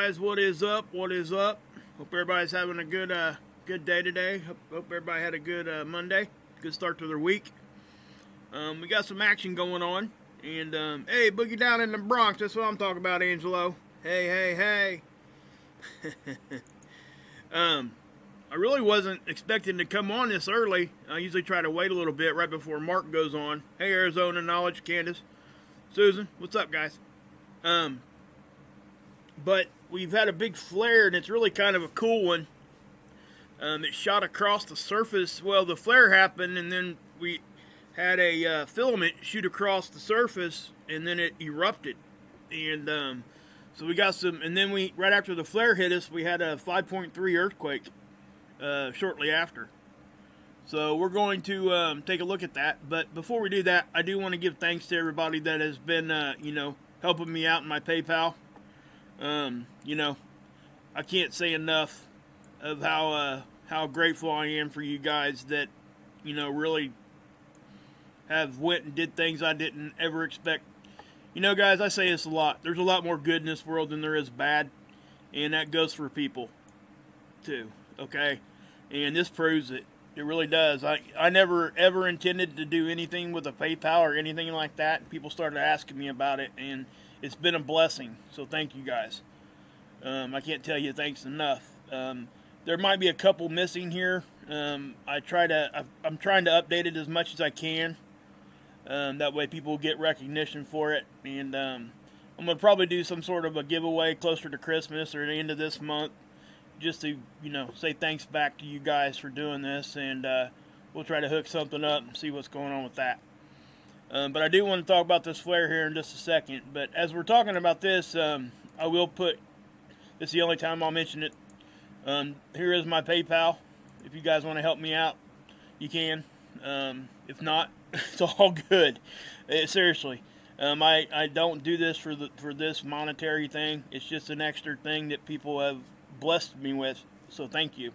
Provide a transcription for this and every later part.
guys, what is up? What is up? Hope everybody's having a good day today. Hope everybody had a good Monday. Good start to their week. We got some action going on. And, hey, Boogie down in the Bronx. That's what I'm talking about, Angelo. Hey. I really wasn't expecting to come on this early. I usually try to wait a little bit right before Mark goes on. Hey, Arizona Knowledge, Candace, Susan, what's up, guys? But we've had a big flare, and it's really kind of a cool one. It shot across the surface. Well, the flare happened, and then we had a filament shoot across the surface, and then it erupted. And so we got some, and then right after the flare hit us, we had a 5.3 earthquake shortly after. So we're going to take a look at that. But before we do that, I do want to give thanks to everybody that has been, helping me out in my PayPal. I can't say enough of how grateful I am for you guys that, really have went and did things I didn't ever expect. Guys, I say this a lot. There's a lot more good in this world than there is bad, and that goes for people too, okay? And this proves it. It really does. I never ever intended to do anything with a PayPal or anything like that. People started asking me about it, and it's been a blessing. So thank you guys. I can't tell you thanks enough. There might be a couple missing here. I'm trying to update it as much as I can. That way people get recognition for it. And I'm going to probably do some sort of a giveaway closer to Christmas or the end of this month, just to, say thanks back to you guys for doing this. And we'll try to hook something up and see what's going on with that. But I do want to talk about this flare here in just a second. But as we're talking about this, I will put, this is the only time I'll mention it. Here is my PayPal. If you guys want to help me out, you can. If not, it's all good. Seriously. I don't do this for this monetary thing. It's just an extra thing that people have blessed me with. So thank you.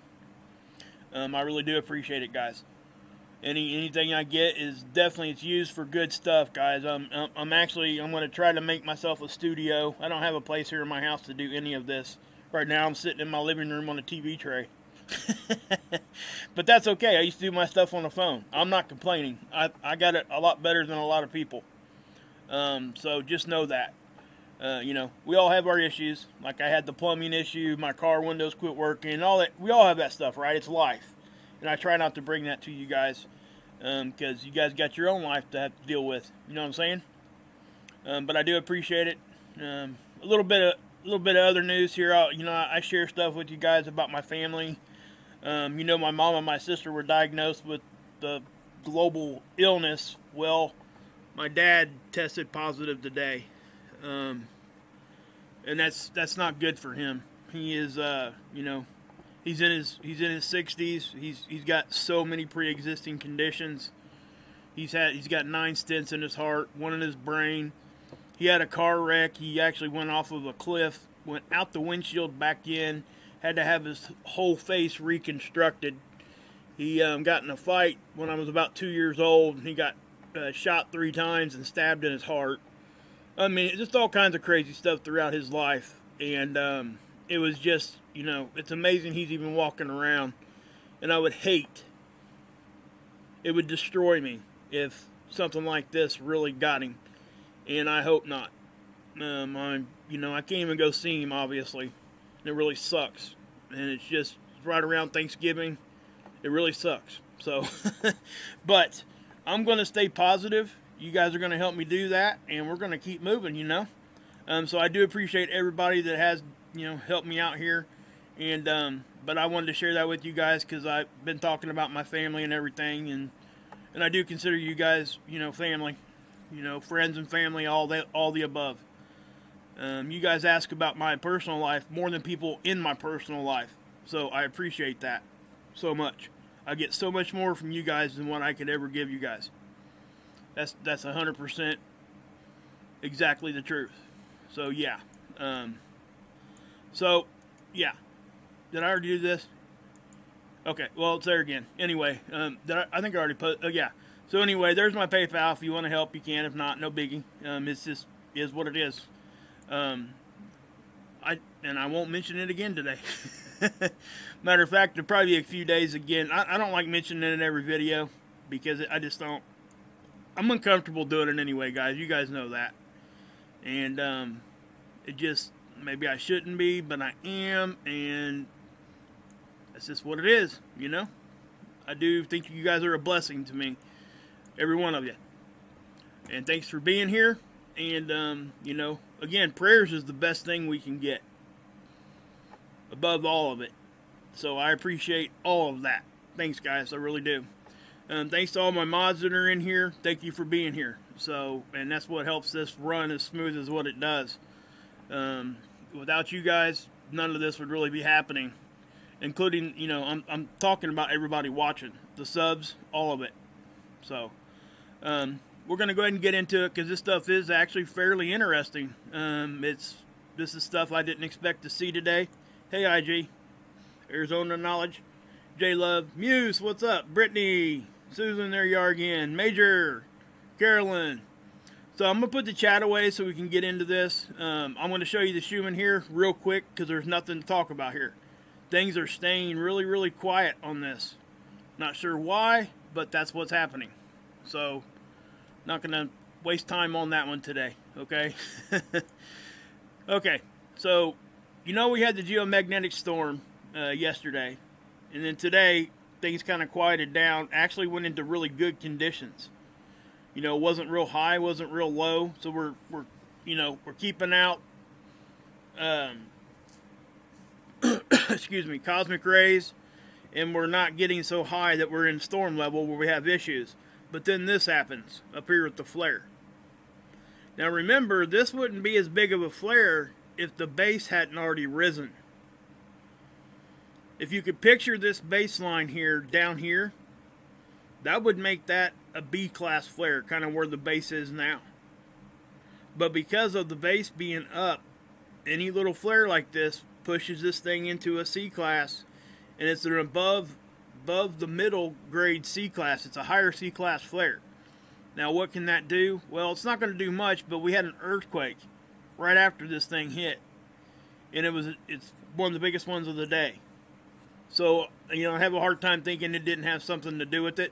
I really do appreciate it, guys. Anything I get is definitely, it's used for good stuff, guys. I'm going to try to make myself a studio. I don't have a place here in my house to do any of this. Right now I'm sitting in my living room on a TV tray. But that's okay. I used to do my stuff on the phone. I'm not complaining. I got it a lot better than a lot of people. So just know that. We all have our issues. Like I had the plumbing issue, my car windows quit working, all that. We all have that stuff, right? It's life. And I try not to bring that to you guys, because you guys got your own life to have to deal with. You know what I'm saying? But I do appreciate it. A little bit of other news here. I share stuff with you guys about my family. My mom and my sister were diagnosed with the global illness. Well, my dad tested positive today, and that's not good for him. He is, he's in his 60s. He's got so many pre-existing conditions. He's got 9 stents in his heart, 1 in his brain. He had a car wreck. He actually went off of a cliff, went out the windshield back in, had to have his whole face reconstructed. He got in a fight when I was about 2 years old, and he got shot 3 times and stabbed in his heart. I mean, just all kinds of crazy stuff throughout his life. And it was just, it's amazing he's even walking around. And I would hate, it would destroy me if something like this really got him. And I hope not. I can't even go see him, obviously. And it really sucks. And it's just right around Thanksgiving. It really sucks. So, but I'm going to stay positive. You guys are going to help me do that. And we're going to keep moving, So I do appreciate everybody that has, helped me out here. And, but I wanted to share that with you guys because I've been talking about my family and everything. And I do consider you guys, family. Friends and family, all the above. You guys ask about my personal life more than people in my personal life. So I appreciate that so much. I get so much more from you guys than what I could ever give you guys. That's 100% exactly the truth. So yeah. Did I already do this? Okay, well, it's there again. Anyway, I think I already put, yeah. So anyway, there's my PayPal. If you want to help, you can. If not, no biggie. It's just is what it is. and I won't mention it again today. Matter of fact, there'll probably be a few days again. I don't like mentioning it in every video because I just don't. I'm uncomfortable doing it anyway, guys. You guys know that. And it just, maybe I shouldn't be, but I am, and that's just what it is, you know? I do think you guys are a blessing to me, every one of you. And thanks for being here. And, you know, again, prayers is the best thing we can get above all of it. So I appreciate all of that. Thanks, guys. I really do. Thanks to all my mods that are in here. Thank you for being here. So, and that's what helps this run as smooth as what it does. Without you guys, none of this would really be happening. Including, you know, I'm talking about everybody watching. The subs, all of it. So, we're going to go ahead and get into it because this stuff is actually fairly interesting. This is stuff I didn't expect to see today. Hey, IG. Arizona Knowledge. J-Love. Muse, what's up? Brittany. Susan, there you are again. Major. Carolyn. So I'm going to put the chat away so we can get into this. I'm going to show you the Schumann here real quick because there's nothing to talk about here. Things are staying really, really quiet on this. Not sure why, but that's what's happening. So, not going to waste time on that one today, okay? Okay, so, you know we had the geomagnetic storm yesterday. And then today, things kind of quieted down. Actually went into really good conditions. You know, it wasn't real high, wasn't real low. So we're keeping out, excuse me, cosmic rays. And we're not getting so high that we're in storm level where we have issues. But then this happens up here with the flare. Now remember, this wouldn't be as big of a flare if the base hadn't already risen. If you could picture this baseline here, down here, that would make that a B-class flare, kind of where the base is now. But because of the base being up, any little flare like this pushes this thing into a C-class, and it's an above the middle grade C-class. It's a higher C-class flare. Now what can that do? Well, it's not going to do much, but we had an earthquake right after this thing hit. And it's one of the biggest ones of the day. So, you know, I have a hard time thinking it didn't have something to do with it.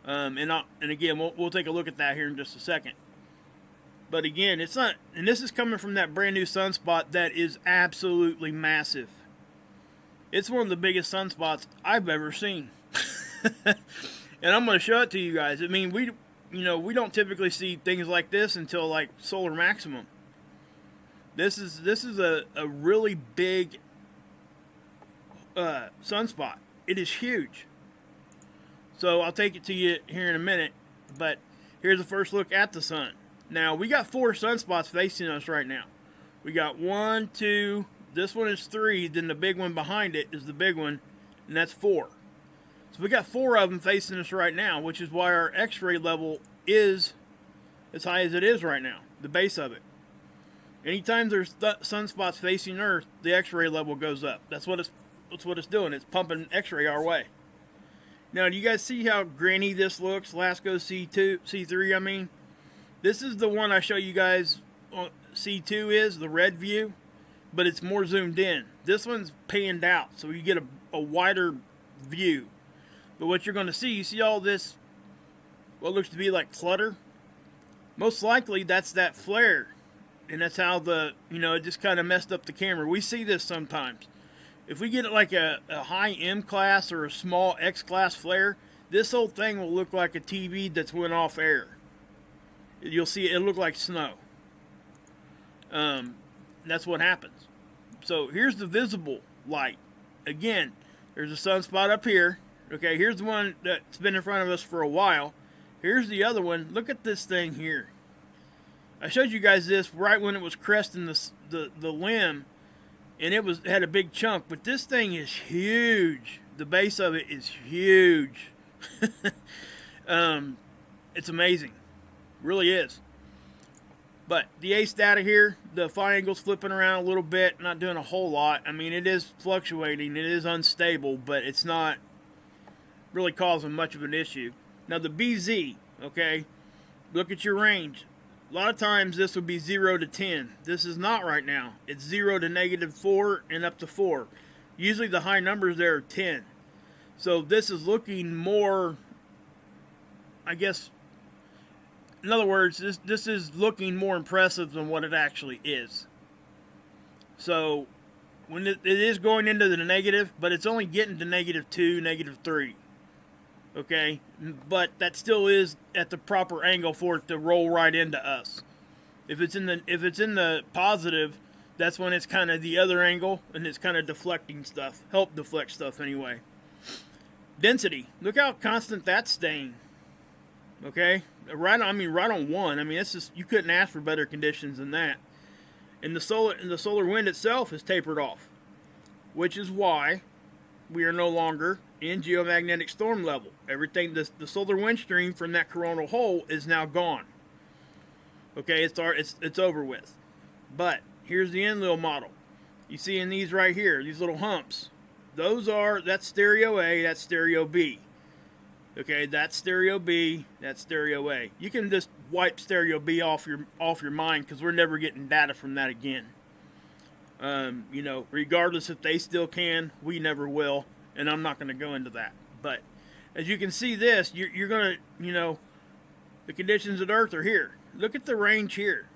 And again, we'll take a look at that here in just a second. But again, it's not, and this is coming from that brand new sunspot that is absolutely massive. It's one of the biggest sunspots I've ever seen. And I'm going to show it to you guys. I mean, we don't typically see things like this until like solar maximum. This is a really big sunspot. It is huge. So I'll take it to you here in a minute, but here's the first look at the sun. Now we got 4 sunspots facing us right now. We got 1, 2, this one is 3, then the big one behind it is the big one, and that's 4. So we got 4 of them facing us right now, which is why our X-ray level is as high as it is right now, the base of it. Anytime there's sunspots facing Earth, the X-ray level goes up. That's what it's doing. It's pumping X-ray our way. Now, do you guys see how grainy this looks? Lasco C3, I mean. This is the one I show you guys. C2 is the red view, but it's more zoomed in. This one's panned out, so you get a wider view. But what you're going to see, you see all this, what looks to be like clutter? Most likely, that's that flare. And that's how it just kind of messed up the camera. We see this sometimes. If we get like a high M class or a small X class flare, this whole thing will look like a TV that's went off air. You'll see it'll look like snow. That's what happens. So here's the visible light. Again, there's a sunspot up here. Okay, here's the one that's been in front of us for a while. Here's the other one. Look at this thing here. I showed you guys this right when it was cresting the limb, and it had a big chunk. But this thing is huge. The base of it is huge. It's amazing. Really is. But the ACE data here, the phi angle's flipping around a little bit, not doing a whole lot. I mean, it is fluctuating, it is unstable, but it's not really causing much of an issue. Now the BZ, okay, look at your range. A lot of times this would be 0 to 10. This is not right now. It's 0 to -4 and up to 4. Usually the high numbers there are 10. So this is looking more, I guess, in other words, this is looking more impressive than what it actually is. So when it is going into the negative, but it's only getting to -2, -3. Okay, but that still is at the proper angle for it to roll right into us. If it's in the positive, that's when it's kind of the other angle and it's kind of deflecting stuff, help deflect stuff anyway. Density, look how constant that's staying. Okay, right on 1. I mean, it's just, you couldn't ask for better conditions than that. And the solar wind itself is tapered off, which is why we are no longer in geomagnetic storm level. Everything, the solar wind stream from that coronal hole is now gone. Okay, it's over with. But here's the Enlil model. You see in these right here, these little humps. That's stereo A, that's stereo B. Okay, that's stereo B, that's stereo A. You can just wipe stereo B off your mind, because we're never getting data from that again. You know, regardless if they still can, we never will, and I'm not going to go into that. But as you can see this, you're going to, you know, the conditions of Earth are here. Look at the range here.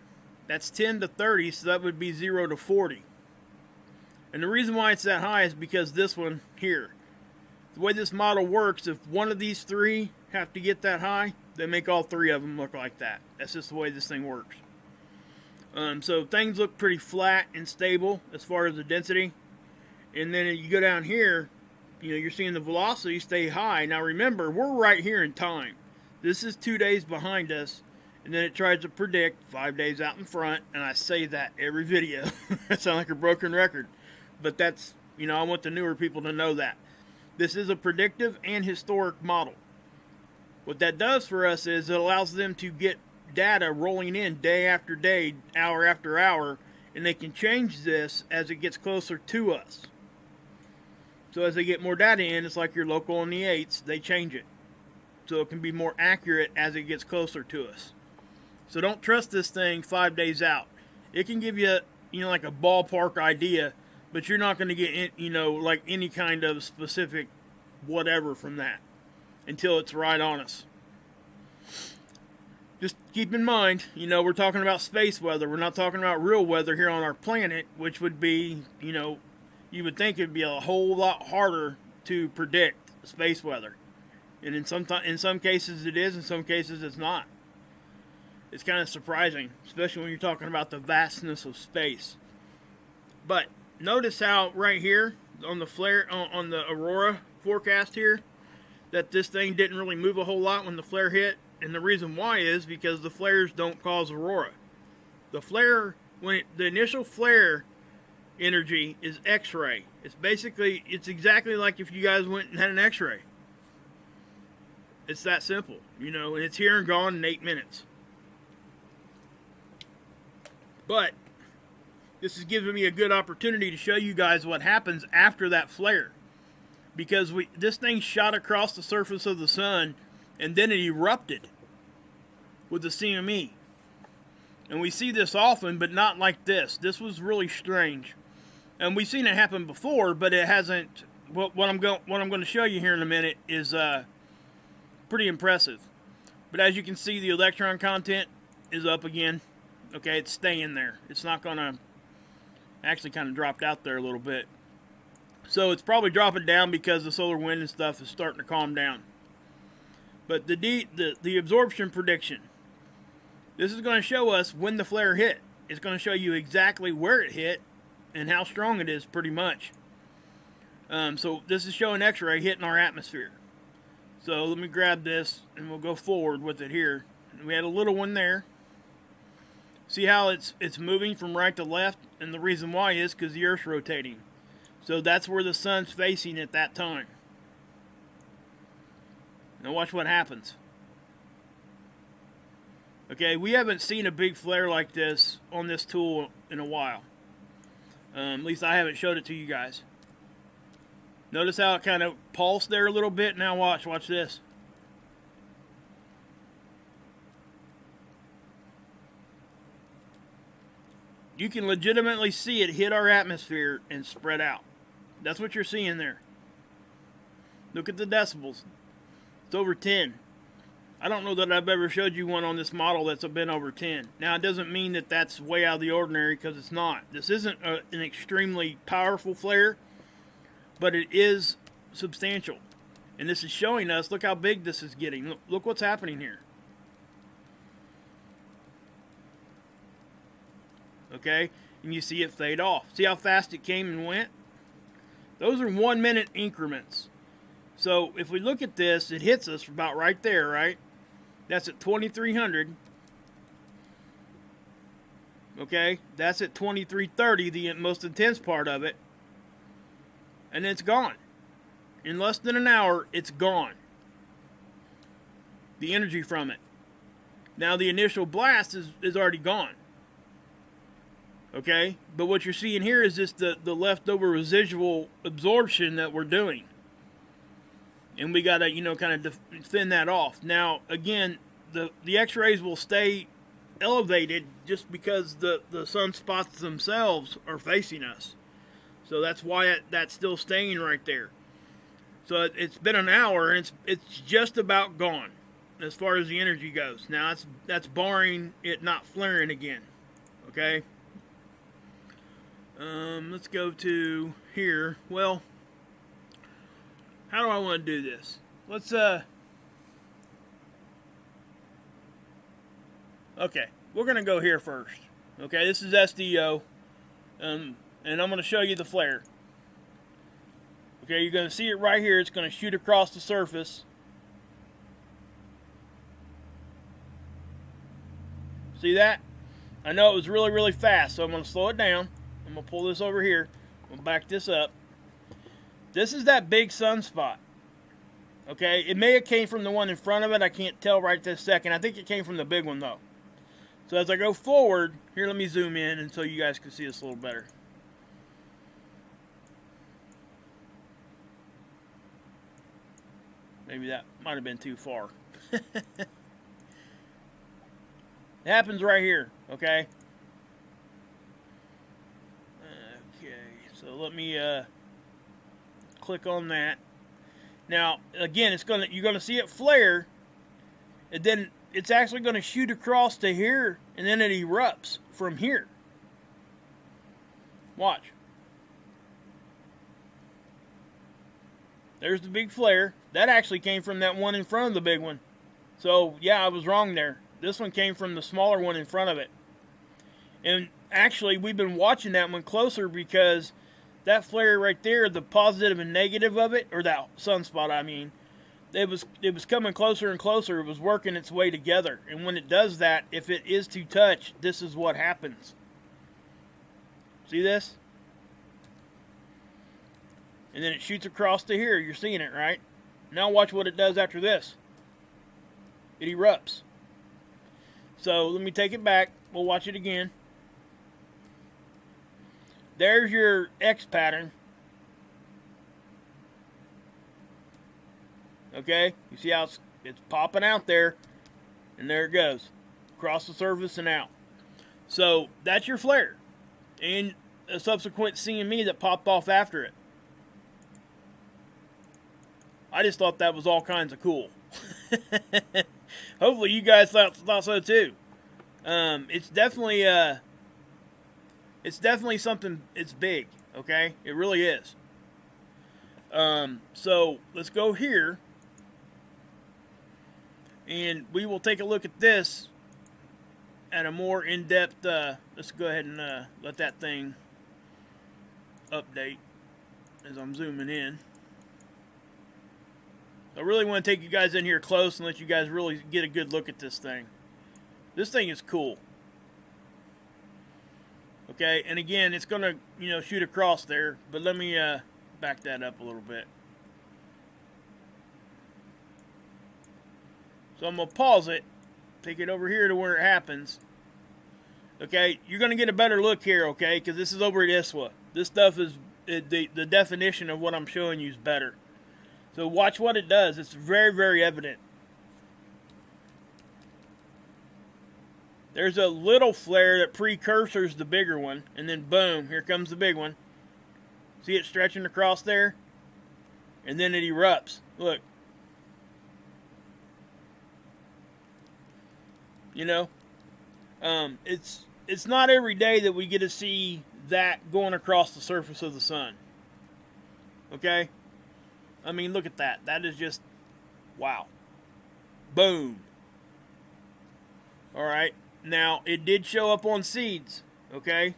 That's 10 to 30, so that would be 0 to 40. And the reason why it's that high is because this one here. The way this model works, if one of these three have to get that high, they make all three of them look like that. That's just the way this thing works. So things look pretty flat and stable as far as the density. And then you go down here, you know, you're seeing the velocity stay high. Now remember, we're right here in time. This is 2 days behind us. And then it tries to predict 5 days out in front. And I say that every video. I sound like a broken record. But that's, you know, I want the newer people to know that. This is a predictive and historic model. What that does for us is it allows them to get data rolling in day after day, hour after hour, and they can change this as it gets closer to us. So as they get more data in, it's like your local on the 8s, they change it. So it can be more accurate as it gets closer to us. So don't trust this thing 5 days out. It can give you, you know, like a ballpark idea, but you're not going to get, you know, like any kind of specific whatever from that until it's right on us. Just keep in mind, you know, we're talking about space weather. We're not talking about real weather here on our planet, which would be, you know, you would think it'd be a whole lot harder to predict space weather. And in some cases it is, in some cases it's not. It's kind of surprising, especially when you're talking about the vastness of space. But notice how right here on the flare, on the aurora forecast here, that this thing didn't really move a whole lot when the flare hit. And the reason why is because the flares don't cause aurora. The flare, the initial flare energy is X-ray. It's exactly like if you guys went and had an X-ray. It's that simple, you know, and it's here and gone in 8 minutes. But this is giving me a good opportunity to show you guys what happens after that flare. Because this thing shot across the surface of the sun, and then it erupted with the CME. And we see this often, but not like this. This was really strange. And we've seen it happen before, but it hasn't. What I'm going to show you here in a minute is pretty impressive. But as you can see, the electron content is up again. Okay, it's staying there. It's not going to. Actually kind of dropped out there a little bit. So it's probably dropping down because the solar wind and stuff is starting to calm down. But the absorption prediction. This is going to show us when the flare hit. It's going to show you exactly where it hit and how strong it is, pretty much. So this is showing X-ray hitting our atmosphere. So let me grab this and we'll go forward with it here. We had a little one there. See how it's moving from right to left? And the reason why is because the Earth's rotating. So that's where the sun's facing at that time. Now watch what happens. Okay, we haven't seen a big flare like this on this tool in a while. At least I haven't showed it to you guys. Notice how it kind of pulsed there a little bit. Now watch this. You can legitimately see it hit our atmosphere and spread out. That's what you're seeing there. Look at the decibels. It's over 10. I don't know that I've ever showed you one on this model that's been over 10. Now, it doesn't mean that that's way out of the ordinary, because it's not. This isn't an extremely powerful flare, but it is substantial. And this is showing us, look how big this is getting. Look what's happening here. Okay? And you see it fade off. See how fast it came and went? Those are 1 minute increments. So if we look at this, it hits us about right there, right? That's at 2300. Okay? That's at 2330, the most intense part of it. And it's gone. In less than an hour, it's gone. The energy from it. Now the initial blast is already gone. Okay? But what you're seeing here is just the leftover residual absorption that we're doing. And we got to, you know, kind of thin that off. Now, again, the X-rays will stay elevated just because the sunspots themselves are facing us. So that's why that's still staying right there. So it's been an hour, and it's just about gone as far as the energy goes. Now, that's barring it not flaring again. Okay? Let's go to here. Well, how do I want to do this? Let's, okay, we're going to go here first. Okay, this is SDO, and I'm going to show you the flare. Okay, you're going to see it right here. It's going to shoot across the surface. See that? I know it was really, really fast, so I'm going to slow it down. I'm going to pull this over here. I'm going to back this up. This is that big sunspot. Okay, it may have came from the one in front of it. I can't tell right this second. I think it came from the big one, though. So as I go forward, here, let me zoom in and so you guys can see this a little better. Maybe that might have been too far. It happens right here, okay? Okay, so let me click on that. Now, again, you're gonna see it flare, and then it's actually gonna shoot across to here, and then it erupts from here. Watch. There's the big flare. That actually came from that one in front of the big one. So, yeah, I was wrong there. This one came from the smaller one in front of it. And actually, we've been watching that one closer because that flare right there, the positive and negative of it, or that sunspot, I mean, it was coming closer and closer. It was working its way together. And when it does that, if it is to touch, this is what happens. See this? And then it shoots across to here. You're seeing it, right? Now watch what it does after this. It erupts. So let me take it back. We'll watch it again. There's your X pattern. Okay? You see how it's popping out there. And there it goes. Across the surface and out. So that's your flare. And a subsequent CME that popped off after it. I just thought that was all kinds of cool. Hopefully you guys thought so too. It's definitely something. It's big. Okay, it really is. So let's go here, and we will take a look at this at a more in-depth. Let's go ahead and let that thing update as I'm zooming in. I really want to take you guys in here close and let you guys really get a good look at this thing. This thing is cool. Okay, and again, it's going to, shoot across there, but let me back that up a little bit. So I'm going to pause it, take it over here to where it happens. Okay, you're going to get a better look here, okay, because this is over at ISWA. This stuff is, the definition of what I'm showing you is better. So watch what it does. It's very, very evident. There's a little flare that precursors the bigger one, and then boom, here comes the big one. See it stretching across there? And then it erupts. Look. You know? It's not every day that we get to see that going across the surface of the sun. Okay? I mean, look at that. That is just, wow. Boom. Alright. Now, it did show up on seeds. Okay?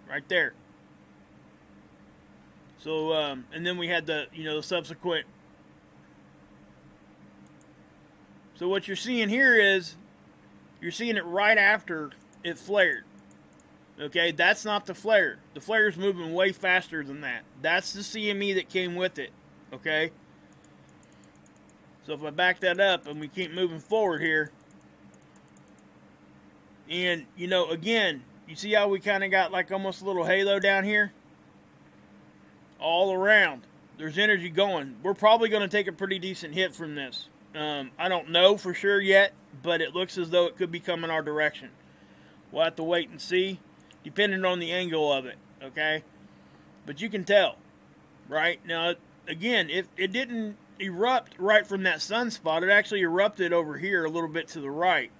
Right there. So, and then we had the, the subsequent. So what you're seeing here is, you're seeing it right after it flared. Okay, that's not the flare. The flare is moving way faster than that. That's the CME that came with it. Okay? So if I back that up and we keep moving forward here. And, again, you see how we kind of got like almost a little halo down here? All around. There's energy going. We're probably going to take a pretty decent hit from this. I don't know for sure yet, but it looks as though it could be coming our direction. We'll have to wait and see, depending on the angle of it, okay? But you can tell, right? Now, again, if it didn't erupt right from that sunspot, it actually erupted over here a little bit to the right.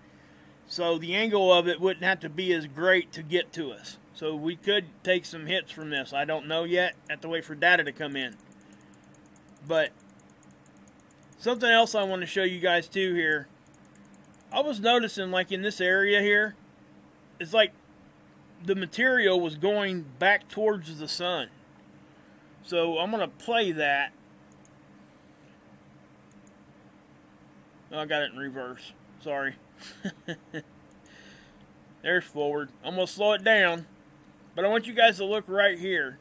So the angle of it wouldn't have to be as great to get to us. So we could take some hits from this. I don't know yet. Have to wait for data to come in. But something else I want to show you guys too here. I was noticing like in this area here, it's like the material was going back towards the sun. So I'm going to play that. Oh, I got it in reverse. Sorry. There's forward. I'm going to slow it down. But I want you guys to look right here.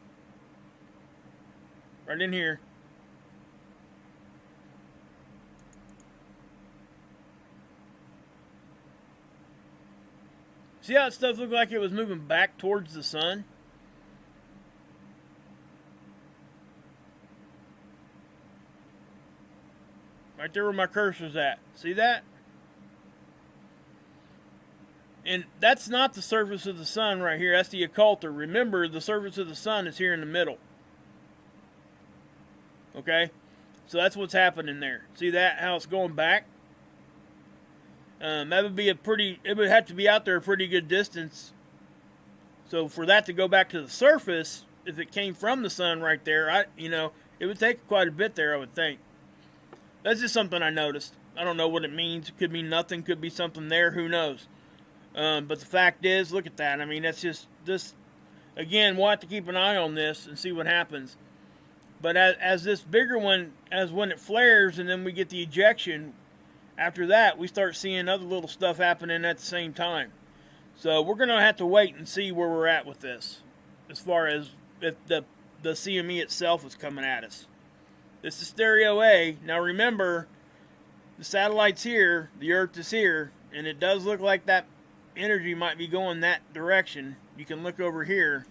Right in here. See how that stuff looked like it was moving back towards the sun? Right there where my cursor's at. See that? And that's not the surface of the sun right here. That's the occulter. Remember, the surface of the sun is here in the middle. Okay? So that's what's happening there. See that? How it's going back? That would be it would have to be out there a pretty good distance. So for that to go back to the surface, if it came from the sun right there, it would take quite a bit there, I would think. That's just something I noticed. I don't know what it means. It could mean nothing. Could be something there. Who knows? But the fact is, look at that. I mean, that's just this. Again, we'll have to keep an eye on this and see what happens. But as this bigger one, as when it flares and then we get the ejection, after that, we start seeing other little stuff happening at the same time. So we're going to have to wait and see where we're at with this, as far as if the CME itself is coming at us. This is stereo A. Now remember, the satellite's here, the Earth is here, and it does look like that energy might be going that direction. You can look over here.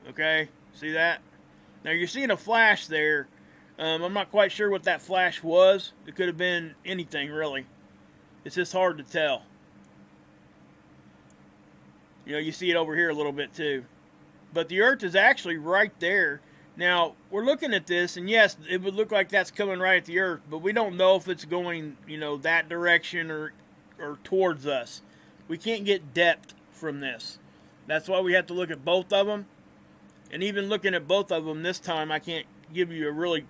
Okay, see that? Now you're seeing a flash there. I'm not quite sure what that flash was. It could have been anything, really. It's just hard to tell. You see it over here a little bit too. But the Earth is actually right there. Now, we're looking at this, and yes, it would look like that's coming right at the Earth, but we don't know if it's going, that direction or towards us. We can't get depth from this. That's why we have to look at both of them. And even looking at both of them this time, I can't give you a really,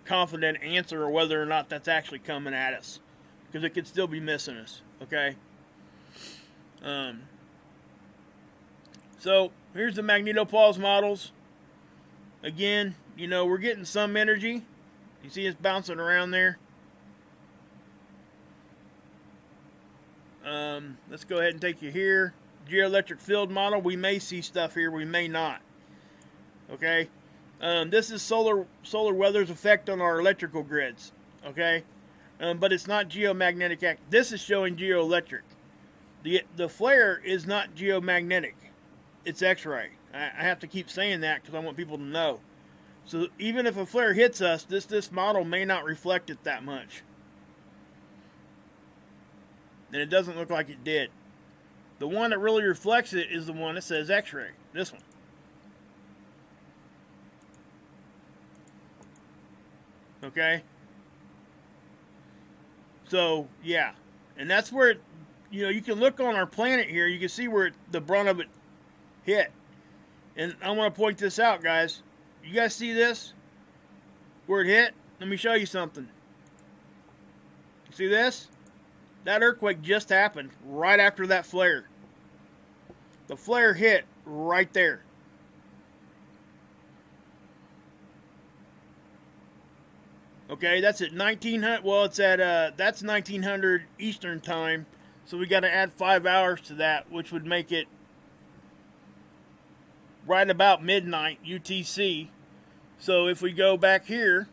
confident answer or whether or not that's actually coming at us. Because it could still be missing us, okay? So, here's the magnetopause models. Again, we're getting some energy. You see it's bouncing around there. Let's go ahead and take you here. Geoelectric field model. We may see stuff here. We may not. Okay? This is solar weather's effect on our electrical grids. Okay? But it's not geomagnetic. This is showing geoelectric. The flare is not geomagnetic. It's X-ray. I have to keep saying that because I want people to know. So even if a flare hits us, this model may not reflect it that much. And it doesn't look like it did. The one that really reflects it is the one that says X-ray. This one. Okay? So, yeah. And that's where, you can look on our planet here. You can see where the brunt of it hit. And I want to point this out, guys. You guys see this? Where it hit? Let me show you something. See this? That earthquake just happened right after that flare. The flare hit right there. Okay, that's at 1900. Well, it's at that's 1900 Eastern time. So we got to add 5 hours to that, which would make it right about midnight UTC. So if we go back here,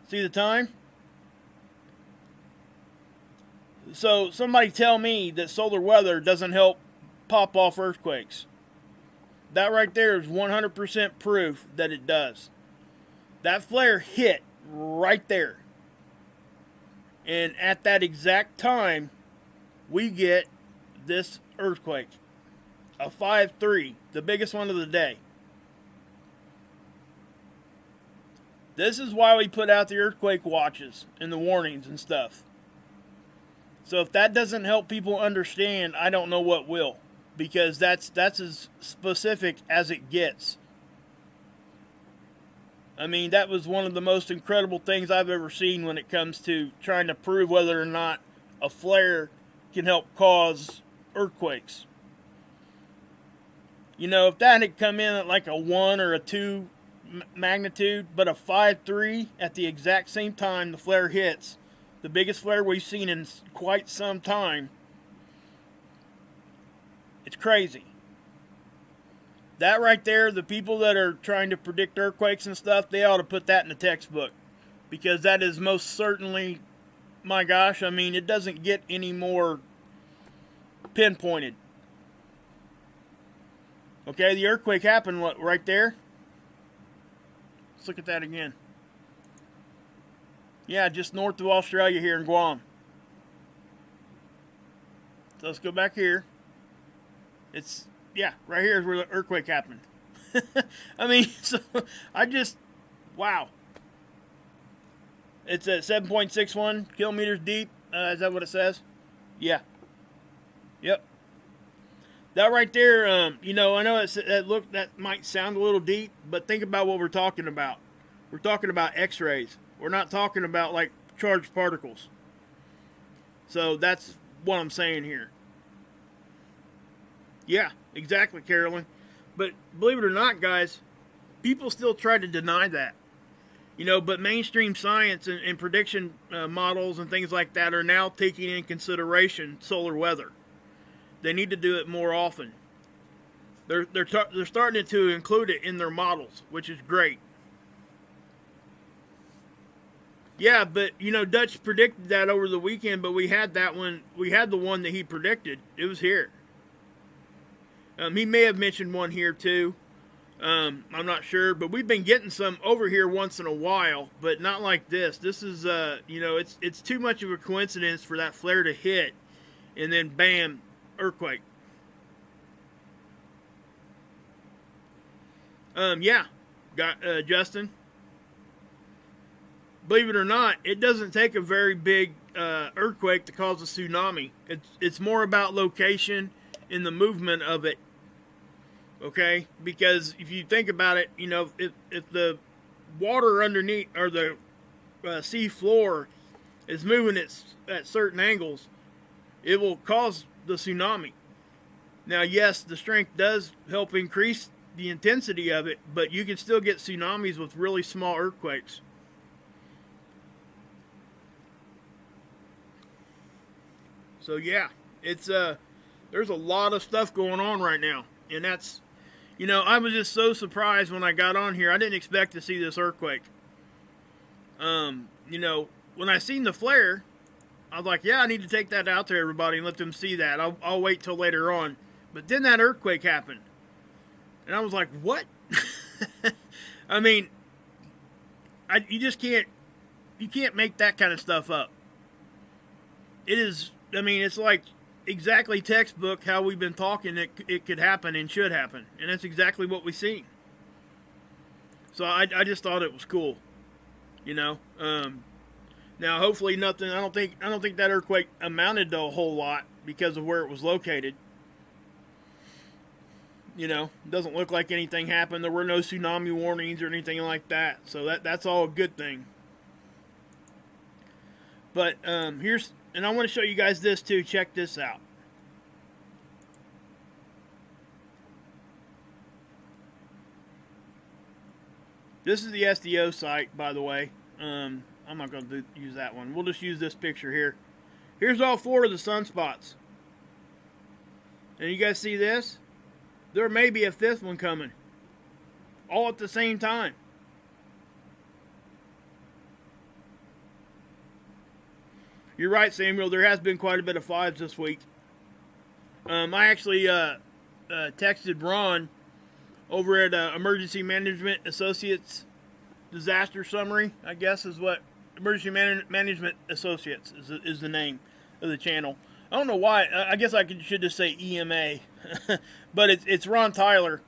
see the time? So somebody tell me that solar weather doesn't help pop off earthquakes. That right there is 100% proof that it does. That flare hit right there. And at that exact time, we get this earthquake. A 5.3, the biggest one of the day. This is why we put out the earthquake watches and the warnings and stuff. So if that doesn't help people understand, I don't know what will. Because that's as specific as it gets. I mean, that was one of the most incredible things I've ever seen when it comes to trying to prove whether or not a flare can help cause earthquakes. If that had come in at like a 1 or a 2 magnitude, but a 5.3 at the exact same time the flare hits, the biggest flare we've seen in quite some time, it's crazy. That right there, the people that are trying to predict earthquakes and stuff, they ought to put that in the textbook. Because that is most certainly, my gosh, I mean, it doesn't get any more pinpointed. Okay, the earthquake happened right there. Let's look at that again. Yeah, just north of Australia here in Guam. So let's go back here. Yeah, right here is where the earthquake happened. I mean, so wow. It's at 7.61 kilometers deep. Is that what it says? Yeah. Yep. That right there, I know that might sound a little deep, but think about what we're talking about. We're talking about X-rays. We're not talking about, like, charged particles. So that's what I'm saying here. Yeah, exactly, Carolyn. But believe it or not, guys, people still try to deny that. But mainstream science and prediction models and things like that are now taking in consideration solar weather. They need to do it more often. They're starting to include it in their models, which is great. Yeah, but Dutch predicted that over the weekend, but we had that one. We had the one that he predicted. It was here. He may have mentioned one here too. I'm not sure, but we've been getting some over here once in a while, but not like this. This is, it's too much of a coincidence for that flare to hit, and then bam, earthquake. Yeah, Justin. Believe it or not, it doesn't take a very big earthquake to cause a tsunami. It's more about location and the movement of it. Okay, because if you think about it, if the water underneath or the sea floor is moving at certain angles, it will cause the tsunami. Now, yes, the strength does help increase the intensity of it, but you can still get tsunamis with really small earthquakes. So yeah, it's there's a lot of stuff going on right now, and that's, I was just so surprised when I got on here. I didn't expect to see this earthquake. When I seen the flare, I was like, yeah, I need to take that out to everybody and let them see that. I'll wait till later on. But then that earthquake happened, and I was like, what? I mean, you just can't, you can't make that kind of stuff up. It is, I mean, it's like exactly textbook how we've been talking it could happen and should happen. And that's exactly what we see. So I just thought it was cool, you know. Now hopefully nothing. I don't think that earthquake amounted to a whole lot because of where it was located. You know, it doesn't look like anything happened. There were no tsunami warnings or anything like that. So that's all a good thing. But here's, and I want to show you guys this too. Check this out. This is the SDO site, by the way. I'm not going to use that one. We'll just use this picture here. Here's all 4 of the sunspots. And you guys see this? There may be a 5th one coming. All at the same time. You're right, Samuel. There has been quite a bit of 5s this week. I actually texted Ron over at Emergency Management Associates Disaster Summary, I guess is what Emergency Management Associates is the name of the channel. I don't know why. I guess I should just say EMA, but it's Ron Tyler.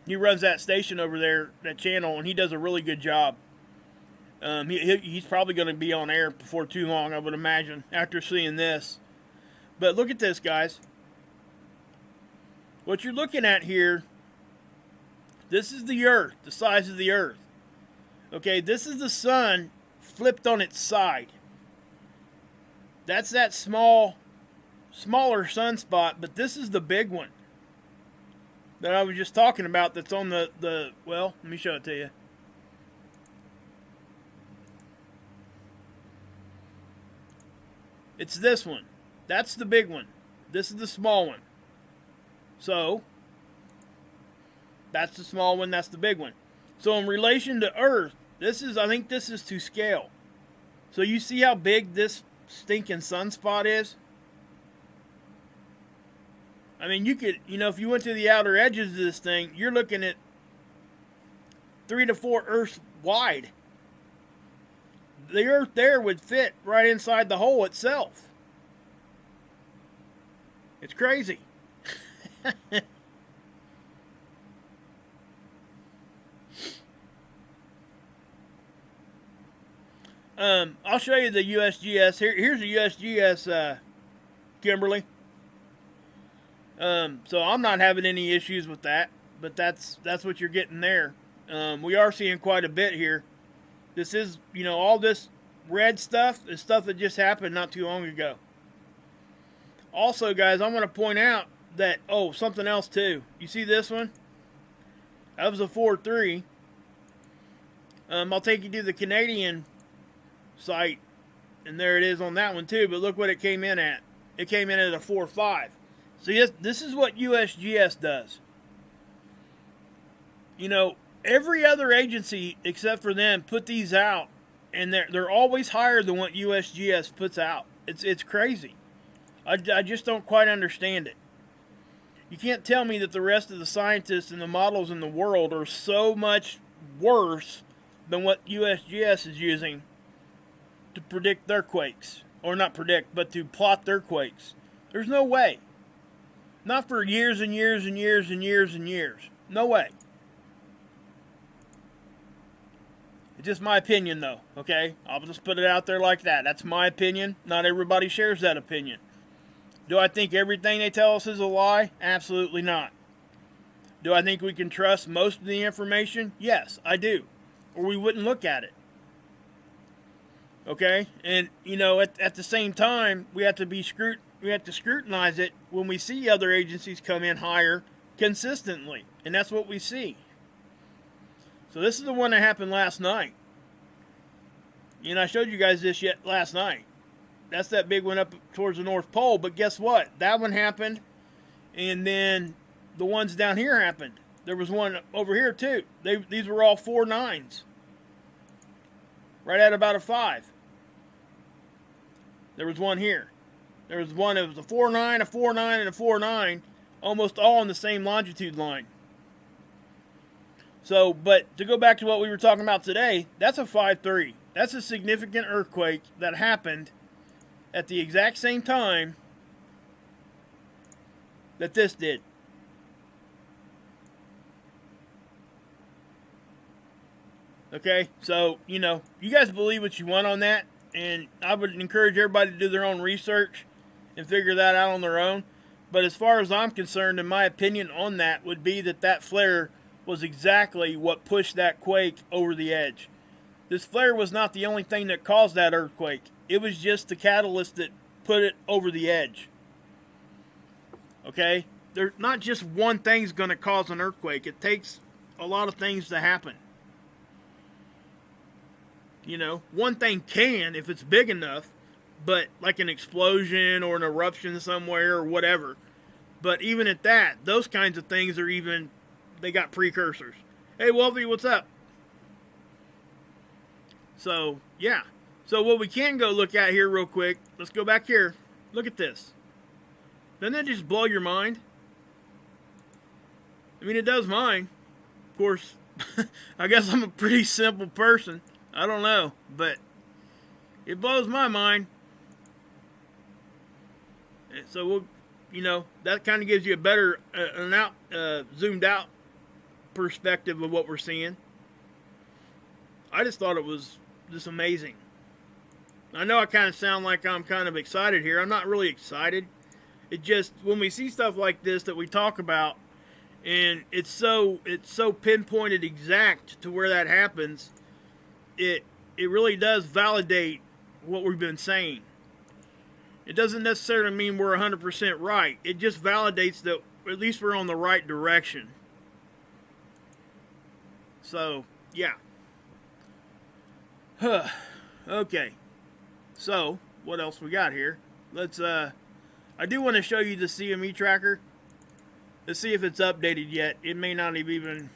He runs that station over there, that channel, and he does a really good job. He's probably going to be on air before too long, I would imagine, after seeing this. But look at this, guys. What you're looking at here, this is the Earth, the size of the Earth. Okay, this is the sun flipped on its side. That's that smaller sunspot, but this is the big one that I was just talking about that's on the well, let me show it to you. It's this one. That's the big one. This is the small one. So, that's the small one, that's the big one. So in relation to Earth, I think this is to scale. So you see how big this stinking sunspot is? I mean, you could, you know, if you went to the outer edges of this thing, you're looking at 3 to 4 Earths wide. The Earth there would fit right inside the hole itself. It's crazy. I'll show you the USGS. Here's the USGS, Kimberly. So I'm not having any issues with that, but that's what you're getting there. We are seeing quite a bit here. This is, you know, all this red stuff is stuff that just happened not too long ago. Also, guys, I want to point out that, something else too. You see this one? That was a 4.3. I'll take you to the Canadian site, and there it is on that one too, but look what it came in at. It came in at a 4.5. See, this is what USGS does. You know, every other agency except for them put these out, and they're always higher than what USGS puts out. It's crazy. I just don't quite understand it. You can't tell me that the rest of the scientists and the models in the world are so much worse than what USGS is using to predict their quakes. Or not predict, but to plot their quakes. There's no way. Not for years and years and years and years and years. No way. It's just my opinion, though, okay? I'll just put it out there like that. That's my opinion. Not everybody shares that opinion. Do I think everything they tell us is a lie? Absolutely not. Do I think we can trust most of the information? Yes, I do. Or we wouldn't look at it. Okay? And, you know, at the same time, we have to scrutinize it when we see other agencies come in higher consistently. And that's what we see. So this is the one that happened last night. And I showed you guys this last night. That's that big one up towards the North Pole. But guess what? That one happened. And then the ones down here happened. There was one over here too. These were all 4.9s. Right at about a 5. There was one here. There was one that was a 4.9, a 4.9, and a 4.9. Almost all on the same longitude line. So, but to go back to what we were talking about today, that's a 5.3. That's a significant earthquake that happened at the exact same time that this did. Okay, so, you know, you guys believe what you want on that, and I would encourage everybody to do their own research and figure that out on their own. But as far as I'm concerned, in my opinion on that would be that that flare was exactly what pushed that quake over the edge. This flare was not the only thing that caused that earthquake. It was just the catalyst that put it over the edge. Okay? There's not just one thing's going to cause an earthquake. It takes a lot of things to happen. You know, one thing can, if it's big enough, but like an explosion or an eruption somewhere or whatever. But even at that, those kinds of things are even, they got precursors. Hey, Wolfie, what's up? So, yeah. So what we can go look at here real quick, let's go back here. Look at this. Doesn't that just blow your mind? I mean, it does mine. Of course, I guess I'm a pretty simple person. I don't know, but it blows my mind. So we'll, you know, that kind of gives you a better, zoomed out perspective of what we're seeing. I just thought it was just amazing. I know I kind of sound like I'm kind of excited here. I'm not really excited. It just, when we see stuff like this that we talk about, and it's so pinpointed exact to where that happens, it really does validate what we've been saying. It doesn't necessarily mean we're 100% right. It just validates that at least we're on the right direction. So, yeah. Okay. So, what else we got here? Let's, I do want to show you the CME tracker. Let's see if it's updated yet. It may not have even...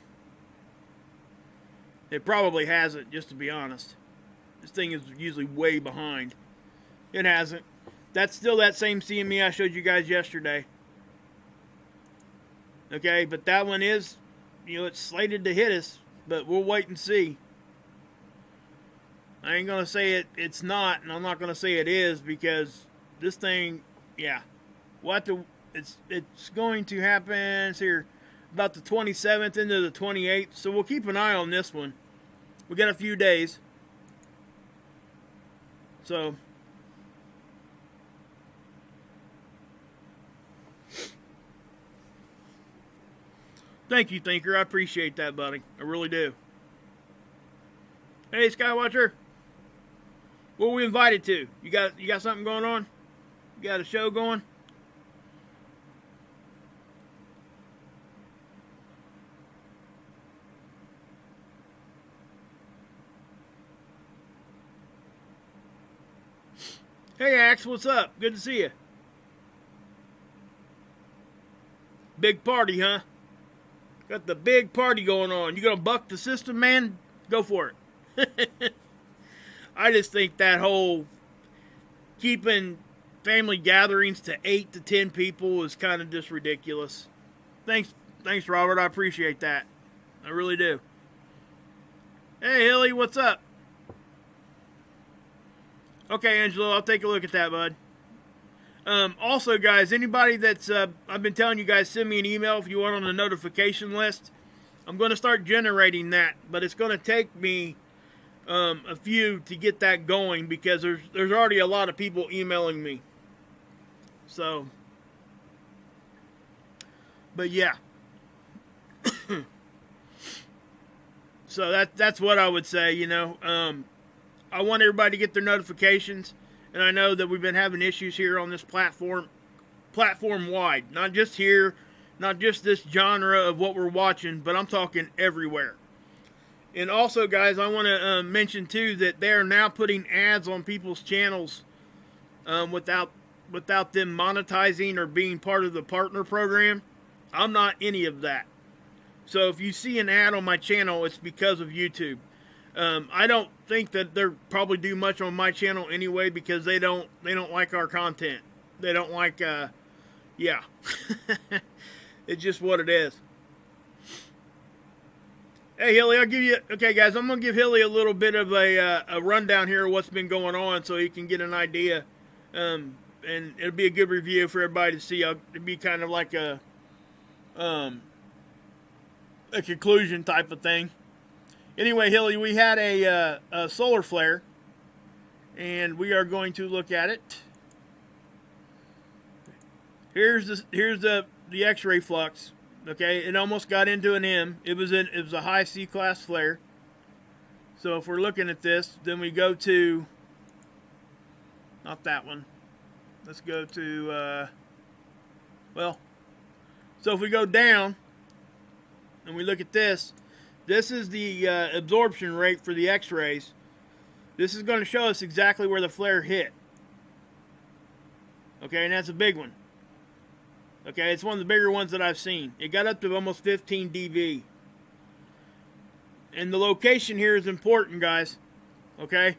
It probably hasn't, just to be honest. This thing is usually way behind. It hasn't. That's still that same CME I showed you guys yesterday. Okay, but that one is, you know, it's slated to hit us, but we'll wait and see. I ain't going to say it's not, and I'm not going to say it is, because this thing, yeah. We'll have to, it's going to happen, it's here, about the 27th into the 28th, so we'll keep an eye on this one. We got a few days. So, thank you, Thinker. I appreciate that, buddy. I really do. Hey, Skywatcher. What are we invited to? You got something going on? You got a show going? Hey, Axe, what's up? Good to see you. Big party, huh? Got the big party going on. You gonna buck the system, man? Go for it. I just think that whole keeping family gatherings to 8 to 10 people is kind of just ridiculous. Thanks, Robert. I appreciate that. I really do. Hey, Hilly, what's up? Okay, Angelo, I'll take a look at that, bud. Also, guys, anybody that's, I've been telling you guys, send me an email if you want on the notification list. I'm going to start generating that, but it's going to take me a few to get that going because there's already a lot of people emailing me. So, but yeah. So that's what I would say, you know. I want everybody to get their notifications, and I know that we've been having issues here on this platform-wide. Not just here, not just this genre of what we're watching, but I'm talking everywhere. And also, guys, I want to mention, too, that they are now putting ads on people's channels without them monetizing or being part of the partner program. I'm not any of that. So if you see an ad on my channel, it's because of YouTube. I don't think that they're probably do much on my channel anyway because they don't like our content. They don't like, yeah. It's just what it is. Hey, Hilly, I'll give you... Okay, guys, I'm going to give Hilly a little bit of a rundown here of what's been going on so he can get an idea. And it'll be a good review for everybody to see. It'll be kind of like a conclusion type of thing. Anyway, Hilly, we had a solar flare, and we are going to look at it. Here's the X-ray flux. Okay, it almost got into an M. It was a high C-class flare. So if we're looking at this, then we go to, not that one. Let's go to, so if we go down and we look at this, this is the absorption rate for the X-rays. This is going to show us exactly where the flare hit. Okay, and that's a big one. Okay, it's one of the bigger ones that I've seen. It got up to almost 15 dB. And the location here is important, guys. Okay?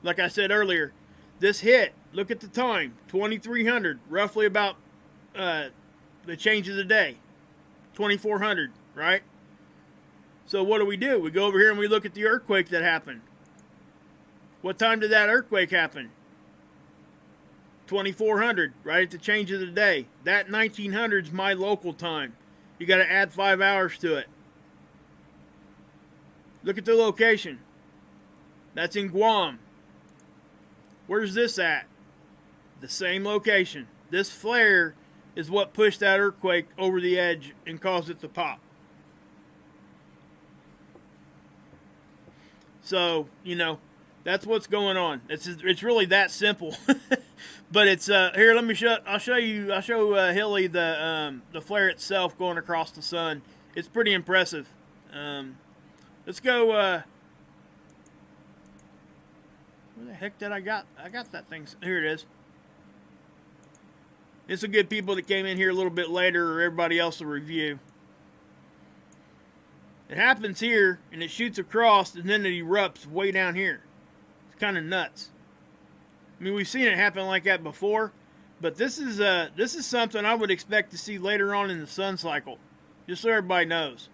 Like I said earlier, this hit, look at the time, 2300, roughly about the change of the day. 2400, right? So what do? We go over here and we look at the earthquake that happened. What time did that earthquake happen? 2400, right at the change of the day. That 1900 is my local time. You got to add 5 hours to it. Look at the location. That's in Guam. Where's this at? The same location. This flare is what pushed that earthquake over the edge and caused it to pop. So, you know, that's what's going on. It's really that simple. But it's here. Let me show. I'll show Hilly the flare itself going across the sun. It's pretty impressive. Let's go. Where the heck did I got that thing? Here it is. It's some good people that came in here a little bit later, or everybody else will review. It happens here, and it shoots across, and then it erupts way down here. It's kind of nuts. I mean, we've seen it happen like that before, but this is something I would expect to see later on in the sun cycle, just so everybody knows.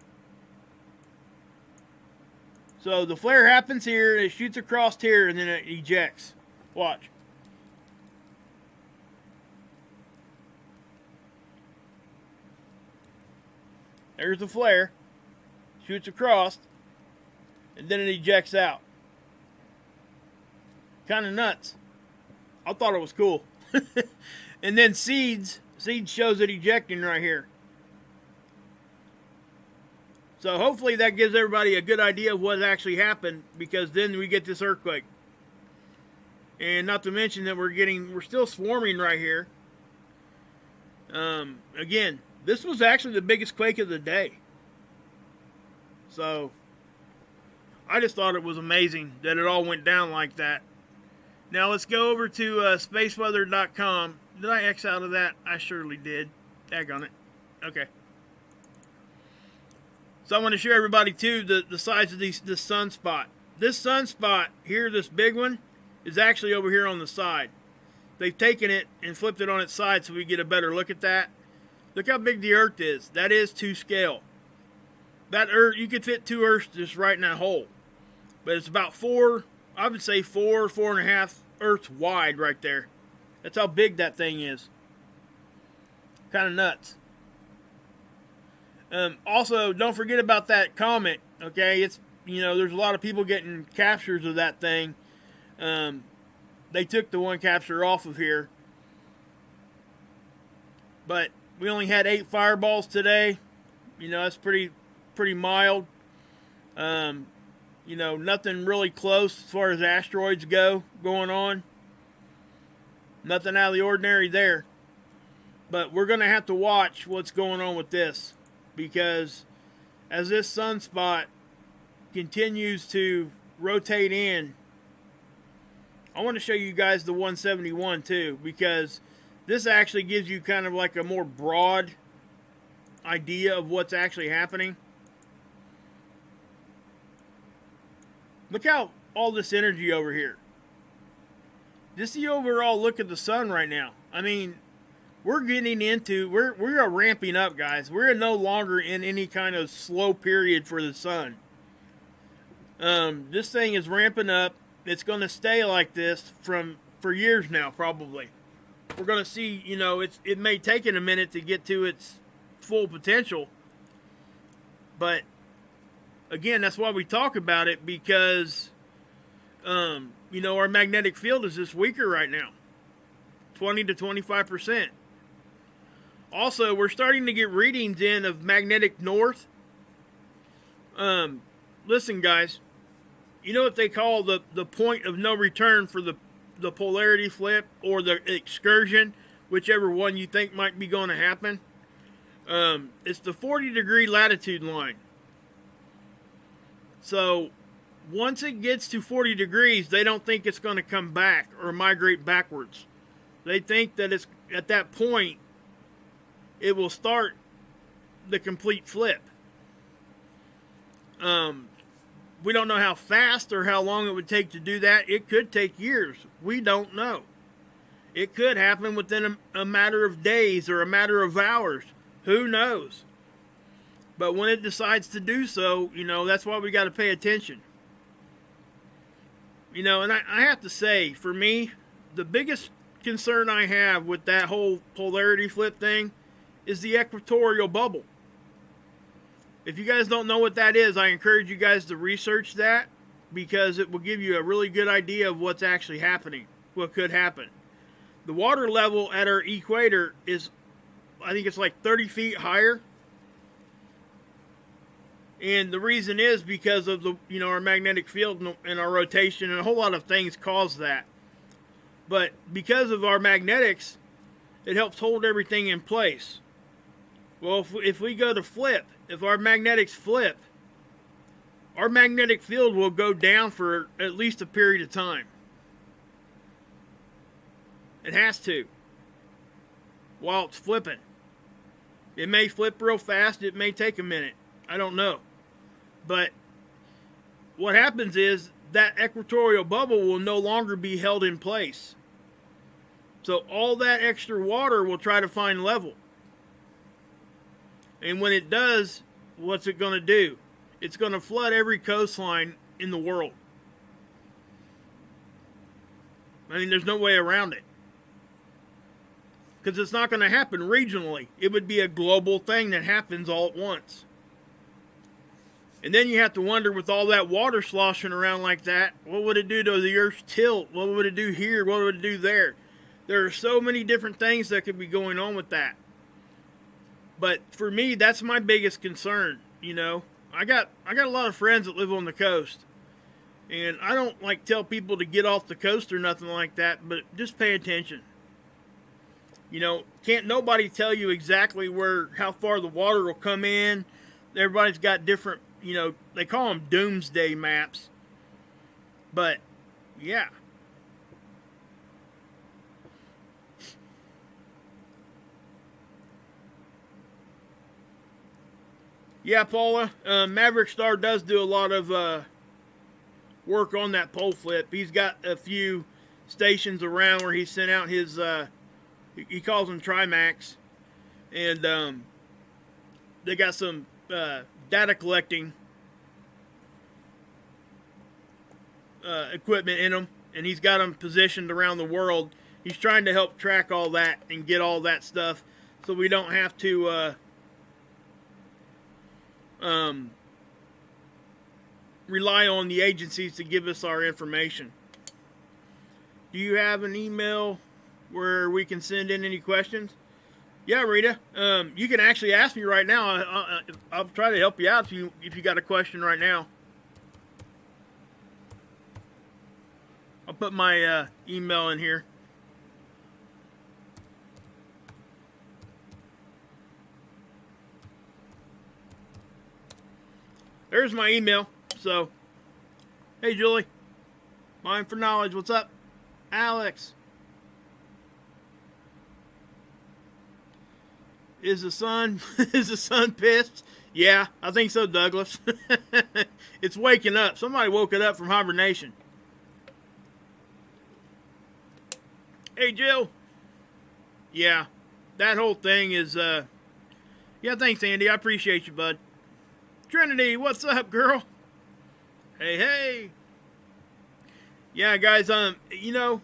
So the flare happens here, it shoots across here, and then it ejects. Watch. There's the flare, shoots across, and then it ejects out. Kind of nuts. I thought it was cool. And then seeds shows it ejecting right here. So hopefully that gives everybody a good idea of what actually happened, because then we get this earthquake. And not to mention that we're still swarming right here. Again, this was actually the biggest quake of the day. So I just thought it was amazing that it all went down like that. Now let's go over to spaceweather.com. Did I X out of that? I surely did. Daggone it. Okay. So I want to show everybody too the size of this sunspot. This sunspot here, this big one, is actually over here on the side. They've taken it and flipped it on its side so we get a better look at that. Look how big the Earth is. That is to scale. That Earth, you could fit 2 Earths just right in that hole. But it's about 4, I would say 4.5 Earths wide right there. That's how big that thing is. Kind of nuts. Also, don't forget about that comet. Okay, it's, you know, there's a lot of people getting captures of that thing. They took the one capture off of here, but we only had 8 fireballs today. You know, that's pretty mild. You know, nothing really close as far as asteroids going on. Nothing out of the ordinary there. But we're going to have to watch what's going on with this, because as this sunspot continues to rotate in, I want to show you guys the 171 too, because this actually gives you kind of like a more broad idea of what's actually happening. Look how all this energy over here. Just the overall look at the sun right now. I mean, we're getting into, we are ramping up, guys. We're no longer in any kind of slow period for the sun. This thing is ramping up. It's going to stay like this for years now, probably. We're going to see, it may take it a minute to get to its full potential. But, again, that's why we talk about it, because, our magnetic field is just weaker right now. 20 to 25%. Also, we're starting to get readings in of magnetic north. Listen, guys. You know what they call the point of no return for the polarity flip or the excursion, whichever one you think might be going to happen? It's the 40-degree latitude line. So, once it gets to 40 degrees, they don't think it's going to come back or migrate backwards. They think that it's at that point, it will start the complete flip. We don't know how fast or how long it would take to do that. It could take years. We don't know. It could happen within a matter of days or a matter of hours. Who knows? But when it decides to do so, that's why we got to pay attention. And I have to say, for me, the biggest concern I have with that whole polarity flip thing is the equatorial bubble. If you guys don't know what that is, I encourage you guys to research that, because it will give you a really good idea of what's actually happening, what could happen. The water level at our equator is, I think it's like 30 feet higher. And the reason is because of our magnetic field and our rotation, and a whole lot of things cause that. But because of our magnetics, it helps hold everything in place. Well, if we go to flip, if our magnetics flip, our magnetic field will go down for at least a period of time. It has to. While it's flipping. It may flip real fast. It may take a minute. I don't know. But what happens is that equatorial bubble will no longer be held in place. So all that extra water will try to find level. And when it does, what's it going to do? It's going to flood every coastline in the world. I mean, there's no way around it. Because it's not going to happen regionally. It would be a global thing that happens all at once. And then you have to wonder, with all that water sloshing around like that, what would it do to the Earth's tilt? What would it do here? What would it do there? There are so many different things that could be going on with that. But for me, that's my biggest concern. I got a lot of friends that live on the coast, and I don't tell people to get off the coast or nothing like that, but just pay attention. Can't nobody tell you exactly how far the water will come in. Everybody's got different, they call them doomsday maps. But yeah. Yeah, Paula, Maverick Star does do a lot of work on that pole flip. He's got a few stations around where he sent out his, he calls them Trimax, and they got some data collecting equipment in them, and he's got them positioned around the world. He's trying to help track all that and get all that stuff so we don't have to rely on the agencies to give us our information. Do you have an email where we can send in any questions? Yeah, Rita. You can actually ask me right now. I'll try to help you out if you got a question right now. I'll put my email in here. There's my email. So, hey Julie, Mine for Knowledge. What's up, Alex? Is the sun pissed? Yeah, I think so, Douglas. It's waking up. Somebody woke it up from hibernation. Hey Jill. Yeah, that whole thing is, yeah, thanks, Andy. I appreciate you, bud. Trinity, what's up, girl? Hey, hey. Yeah, guys, you know,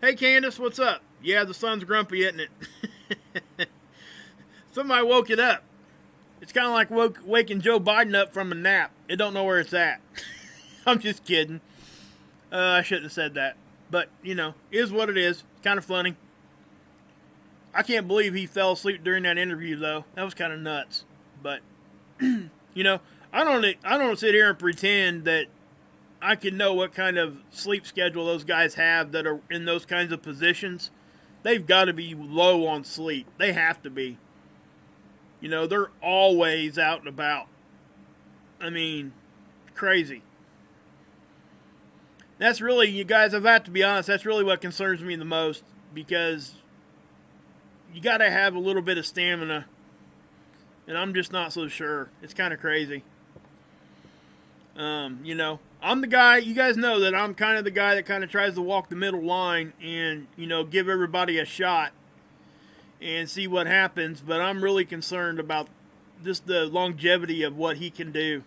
hey, Candace, what's up? Yeah, the sun's grumpy, isn't it? Somebody woke it up. It's kind of like waking Joe Biden up from a nap. It don't know where it's at. I'm just kidding. I shouldn't have said that. But, you know, is what it is. Kind of funny. I can't believe he fell asleep during that interview, though. That was kind of nuts. But, you know, I don't sit here and pretend that I can know what kind of sleep schedule those guys have that are in those kinds of positions. They've got to be low on sleep. They have to be. You know, they're always out and about. I mean, crazy. That's really, you guys, I've got to be honest, that's really what concerns me the most, because you got to have a little bit of stamina, and I'm just not so sure. It's kind of crazy. You know, I'm the guy, you guys know that I'm kind of the guy that kind of tries to walk the middle line and, you know, give everybody a shot and see what happens, but I'm really concerned about just the longevity of what he can do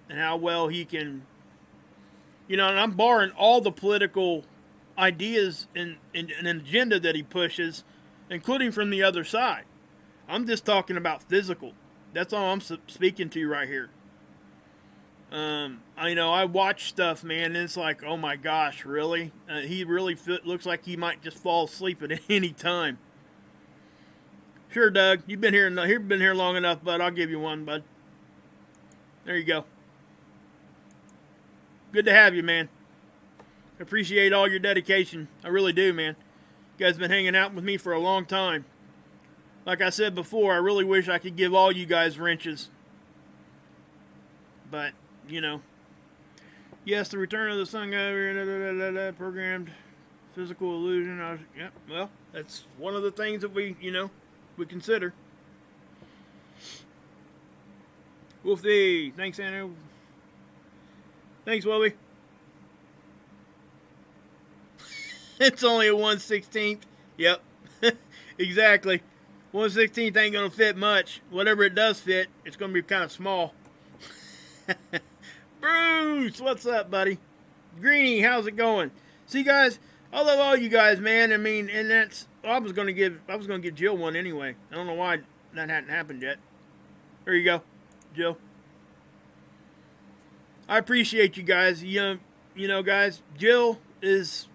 and how well he can, you know, and I'm barring all the political ideas and an agenda that he pushes, including from the other side. I'm just talking about physical. That's all I'm speaking to right here. I know I watch stuff, man, and it's like, oh my gosh, really? He really looks like he might just fall asleep at any time. Sure, Doug, you've been here long enough, bud. I'll give you one, bud. There you go. Good to have you, man. Appreciate all your dedication. I really do, man. You guys been hanging out with me for a long time. Like I said before, I really wish I could give all you guys wrenches. But, you know. Yes, the return of the sun guy, programmed physical illusion. Yeah, well, that's one of the things that we, you know, we consider. Wolfie, thanks, Anna. Thanks, Willie. It's only a 1/16. Yep. Exactly. 1/16 ain't going to fit much. Whatever it does fit, it's going to be kind of small. Bruce, what's up, buddy? Greenie, how's it going? See, guys, I love all you guys, man. I mean, and that's, I was going to give Jill one anyway. I don't know why that hadn't happened yet. There you go, Jill. I appreciate you guys. You know, guys, Jill is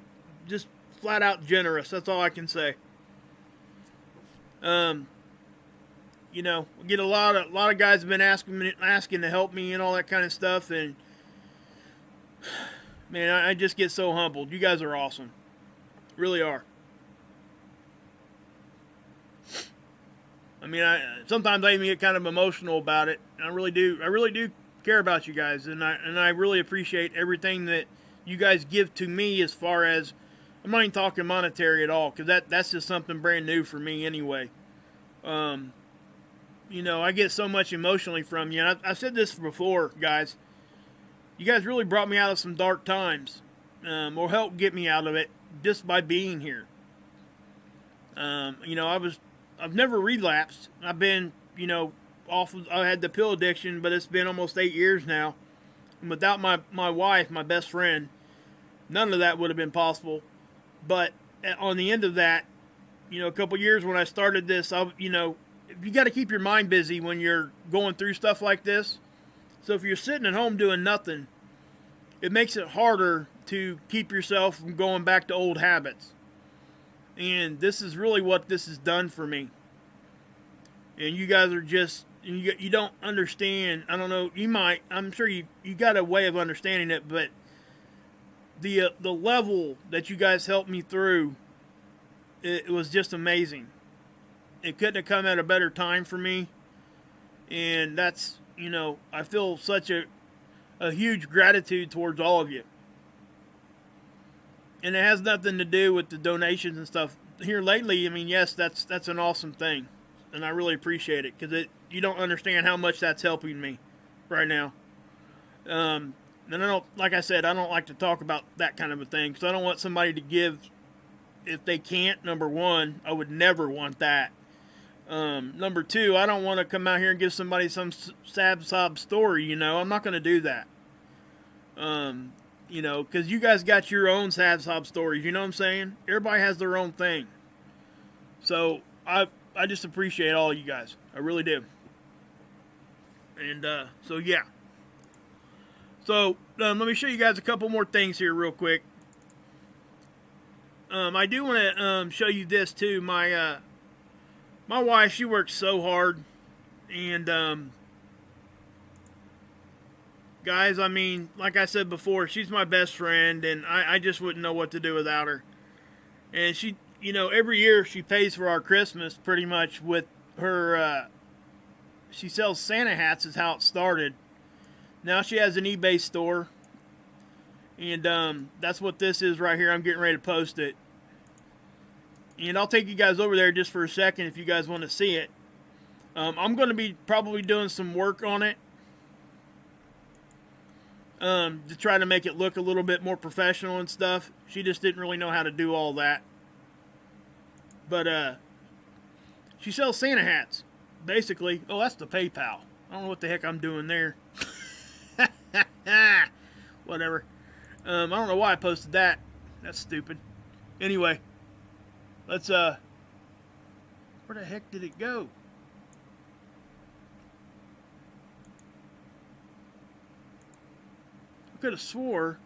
just flat out generous. That's all I can say. You know, we get a lot of guys have been asking to help me and all that kind of stuff, and man, I just get so humbled. You guys are awesome, really are. I mean, sometimes I even get kind of emotional about it. I really do care about you guys, and I really appreciate everything that you guys give to me. As far as, I'm not even talking monetary at all, because that's just something brand new for me anyway. You know, I get so much emotionally from you. And I've said this before, guys. You guys really brought me out of some dark times, or helped get me out of it just by being here. You know, I've never relapsed. I've been, you know, I had the pill addiction, but it's been almost 8 years now. And without my wife, my best friend, none of that would have been possible. But on the end of that, you know, a couple years when I started this, you know, you got to keep your mind busy when you're going through stuff like this. So if you're sitting at home doing nothing, it makes it harder to keep yourself from going back to old habits. And this is really what this has done for me. And you guys are just, you don't understand. I don't know, you might, I'm sure you got a way of understanding it, but the level that you guys helped me through, it was just amazing. It couldn't have come at a better time for me. And that's, you know, I feel such a huge gratitude towards all of you. And it has nothing to do with the donations and stuff. Here lately, I mean, yes, that's an awesome thing. And I really appreciate it, because you don't understand how much that's helping me right now. And I don't, like I said, I don't like to talk about that kind of a thing, because I don't want somebody to give if they can't. Number one, I would never want that. Number two, I don't want to come out here and give somebody some sad sob story, you know. I'm not going to do that. You know, because you guys got your own sad sob stories, you know what I'm saying? Everybody has their own thing. So, I just appreciate all you guys. I really do. And, so yeah. So, let me show you guys a couple more things here real quick. I do want to, show you this too. My wife, she works so hard. And, guys, I mean, like I said before, she's my best friend, and I just wouldn't know what to do without her. And she, you know, every year she pays for our Christmas pretty much with her, she sells Santa hats is how it started. Now she has an eBay store, and that's what this is right here. I'm getting ready to post it. And I'll take you guys over there just for a second if you guys want to see it. I'm going to be probably doing some work on it. To try to make it look a little bit more professional and stuff. She just didn't really know how to do all that. But, she sells Santa hats, basically. Oh, that's the PayPal. I don't know what the heck I'm doing there. Whatever. I don't know why I posted that. That's stupid. Anyway, let's, where the heck did it go? I could have swore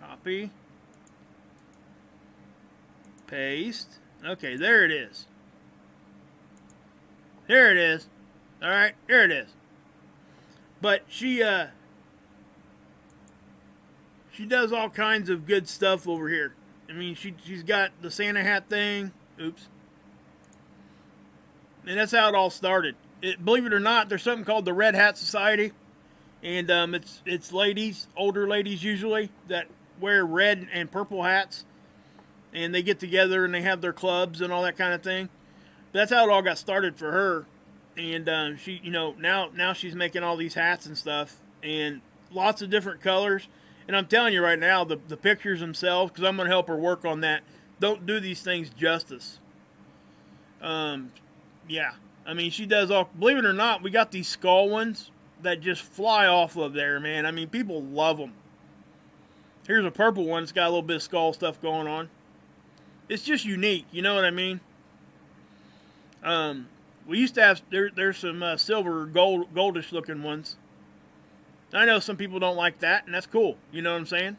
copy, paste. Okay, there it is. There it is. All right, there it is. But she does all kinds of good stuff over here. I mean, she's got the Santa hat thing. Oops. And that's how it all started. Believe it or not, there's something called the Red Hat Society, and it's ladies, older ladies usually, that wear red and purple hats, and they get together and they have their clubs and all that kind of thing. That's how it all got started for her, and she, you know, now she's making all these hats and stuff, and lots of different colors. And I'm telling you right now, the pictures themselves, because I'm going to help her work on that, don't do these things justice. Yeah. I mean, she does all, believe it or not, we got these skull ones that just fly off of there, man. I mean, people love them. Here's a purple one. It's got a little bit of skull stuff going on. It's just unique, you know what I mean? We used to have, there's some silver, goldish looking ones. I know some people don't like that, and that's cool, you know what I'm saying?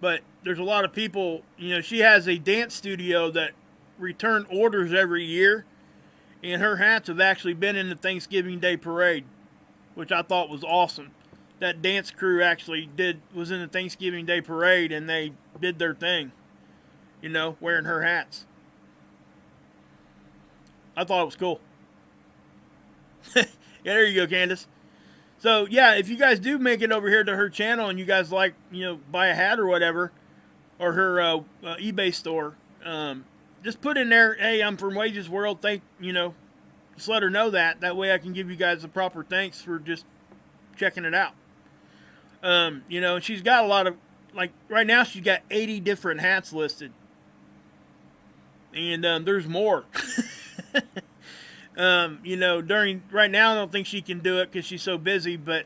But there's a lot of people, you know, she has a dance studio that return orders every year. And her hats have actually been in the Thanksgiving Day Parade, which I thought was awesome. That dance crew actually was in the Thanksgiving Day Parade, and they did their thing, you know, wearing her hats. I thought it was cool. Yeah, there you go, Candace. So, yeah, if you guys do make it over here to her channel and you guys like, you know, buy a hat or whatever, or her eBay store, just put in there, hey, I'm from Wages World, you know, just let her know that. That way I can give you guys the proper thanks for just checking it out. You know, she's got a lot of, like, right now she's got 80 different hats listed. And there's more. You know, right now I don't think she can do it because she's so busy, but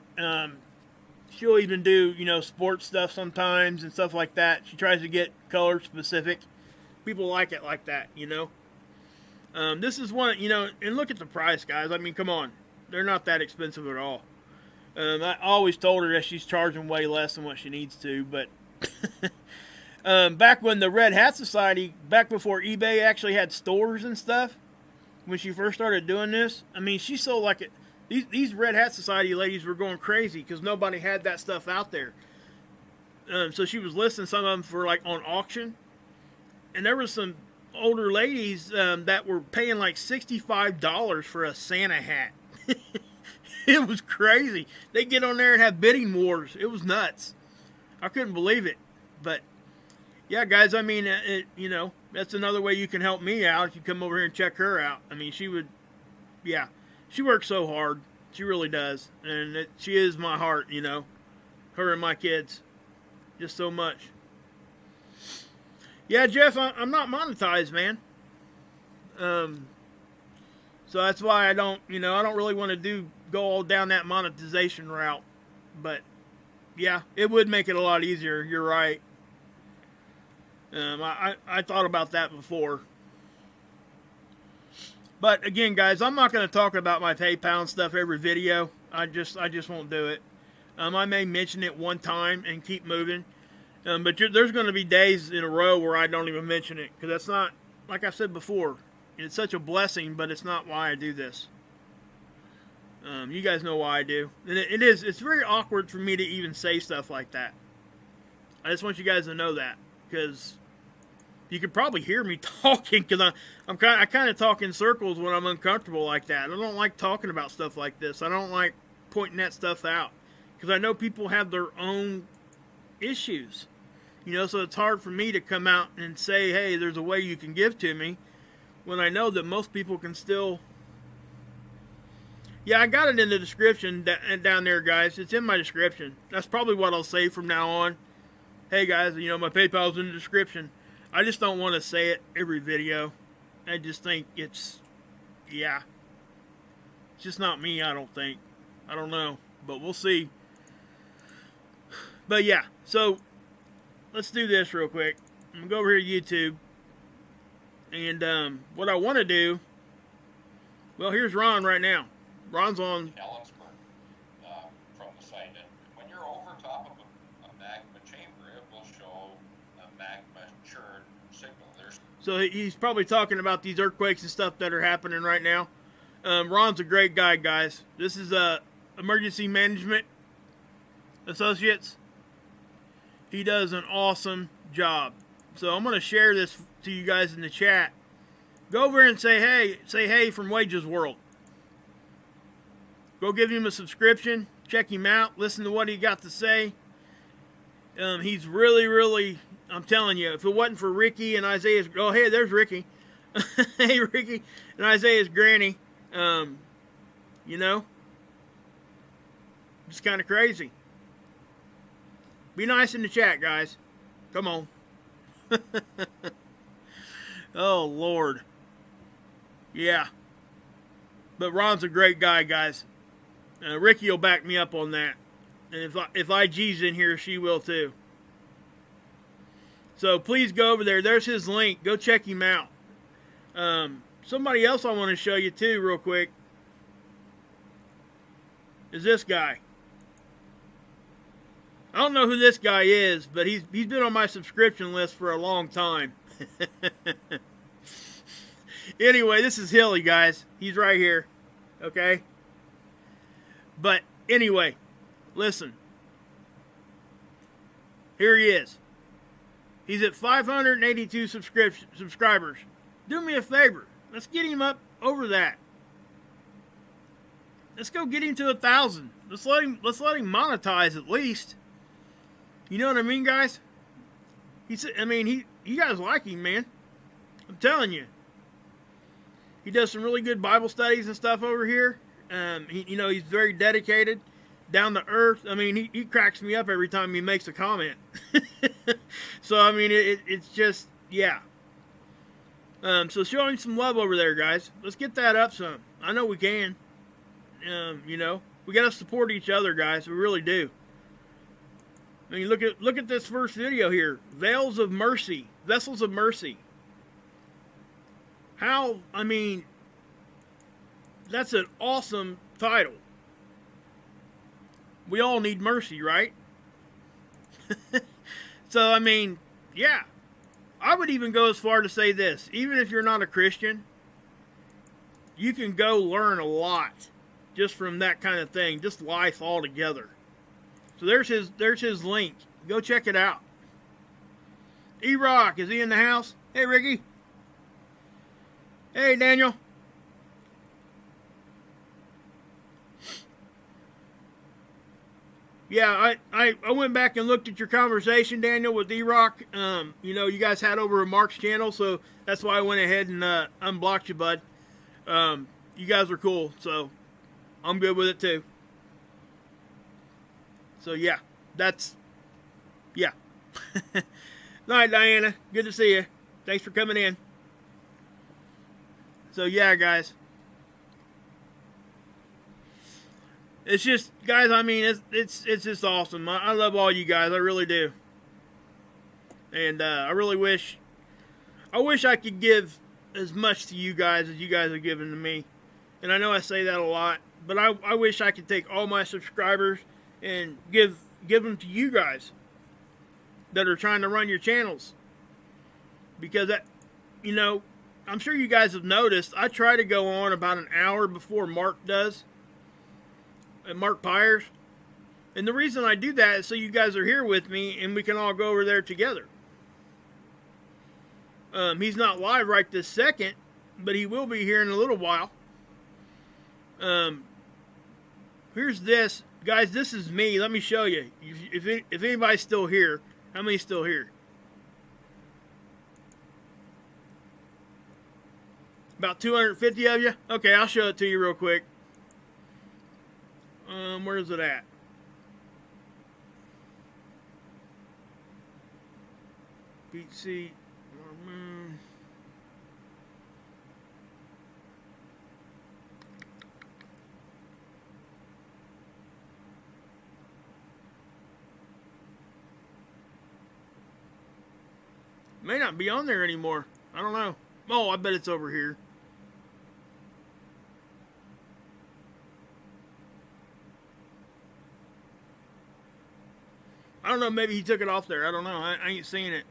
she'll even do, you know, sports stuff sometimes and stuff like that. She tries to get color specific. People like it like that, you know. This is one, you know, and look at the price, guys. I mean, come on. They're not that expensive at all. I always told her that she's charging way less than what she needs to, but back when the Red Hat Society, back before eBay actually had stores and stuff, when she first started doing this, I mean, she sold like it. These Red Hat Society ladies were going crazy because nobody had that stuff out there. So she was listing some of them for like on auction. And there was some older ladies that were paying like $65 for a Santa hat. It was crazy. They get on there and have bidding wars. It was nuts. I couldn't believe it. But, yeah, guys, I mean, you know, that's another way you can help me out if you come over here and check her out. I mean, she works so hard. She really does. And she is my heart, you know. Her and my kids. Just so much. Yeah, Jeff, I'm not monetized, man. Um, so that's why I don't, I don't really want to go all down that monetization route. But yeah, it would make it a lot easier. You're right. I thought about that before. But again, guys, I'm not going to talk about my PayPal and stuff every video. I just won't do it. I may mention it one time and keep moving. But there's going to be days in a row where I don't even mention it. Because that's not, like I said before, it's such a blessing, but it's not why I do this. You guys know why I do. And it's very awkward for me to even say stuff like that. I just want you guys to know that. Because you could probably hear me talking, because I kind of talk in circles when I'm uncomfortable like that. I don't like talking about stuff like this. I don't like pointing that stuff out, because I know people have their own issues, so it's hard for me to come out and say, hey, there's a way you can give to me, when I know that most people can still. Yeah, I got it in the description down there, guys. It's in my description. That's probably what I'll say from now on. Hey guys, my PayPal's in the description. I just don't want to say it every video. I just think it's just not me, I don't think. I don't know, but we'll see. But yeah, so let's do this real quick. I'm going to go over here to YouTube. And what I want to do, well, here's Ron right now. Ron's on. From the site. And when you're over top of a magma chamber, it will show a magma churn signal. So he's probably talking about these earthquakes and stuff that are happening right now. Ron's a great guy, guys. This is Emergency Management Associates. He does an awesome job. So I'm going to share this to you guys in the chat. Go over and say hey from Wages World. Go give him a subscription. Check him out. Listen to what he got to say. He's really, really, I'm telling you, if it wasn't for Ricky and Isaiah's, oh, hey, there's Ricky. Hey, Ricky and Isaiah's granny. It's kind of crazy. Be nice in the chat, guys. Come on. Oh, Lord. Yeah. But Ron's a great guy, guys. Ricky will back me up on that. And if IG's in here, she will too. So please go over there. There's his link. Go check him out. Somebody else I want to show you too real quick is this guy. I don't know who this guy is, but he's been on my subscription list for a long time. Anyway, this is Hilly, guys. He's right here. Okay? But anyway, listen. Here he is. He's at 582 subscribers. Do me a favor. Let's get him up over that. Let's go get him to 1,000. Let's let him monetize at least. You know what I mean, guys? You guys like him, man. I'm telling you. He does some really good Bible studies and stuff over here. He's very dedicated, down to earth. He cracks me up every time he makes a comment. So, it's just, yeah. So show him some love over there, guys. Let's get that up some. I know we can. We got to support each other, guys. We really do. Look at this first video here. Vessels of Mercy. That's an awesome title. We all need mercy, right? So, yeah. I would even go as far to say this. Even if you're not a Christian, you can go learn a lot just from that kind of thing. Just life altogether. So there's his link. Go check it out. E-Rock, is he in the house? Hey, Ricky. Hey, Daniel. Yeah, I went back and looked at your conversation, Daniel, with E-Rock. You guys had over at Mark's channel, so that's why I went ahead and unblocked you, bud. You guys are cool, so I'm good with it, too. So, yeah, yeah. Night, Diana. Good to see you. Thanks for coming in. So yeah, guys. It's just, guys, I mean, it's just awesome. I love all you guys. I really do. And I really wish I could give as much to you guys as you guys are giving to me. And I know I say that a lot, but I wish I could take all my subscribers and give them to you guys that are trying to run your channels. Because that, you know, I'm sure you guys have noticed, I try to go on about an hour before Mark does. And Mark Pyers. And the reason I do that is so you guys are here with me and we can all go over there together. He's not live right this second, but he will be here in a little while. Here's this. Guys, this is me. Let me show you. If anybody's still here, how many's still here? About 250 of you? Okay, I'll show it to you real quick. Where is it at? Beat seat. May not be on there anymore. I don't know. Oh, I bet it's over here. I don't know, maybe he took it off there. I don't know. I ain't seen it.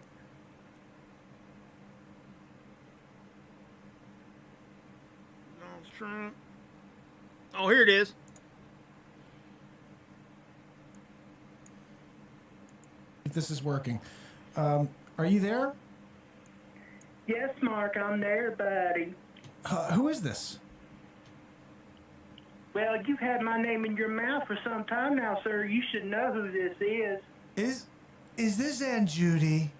Oh, here it is. If this is working. Are you there? Yes, Mark, I'm there, buddy. Who is this? Well, you've had my name in your mouth for some time now, sir. You should know who this is. Is this Aunt Judy?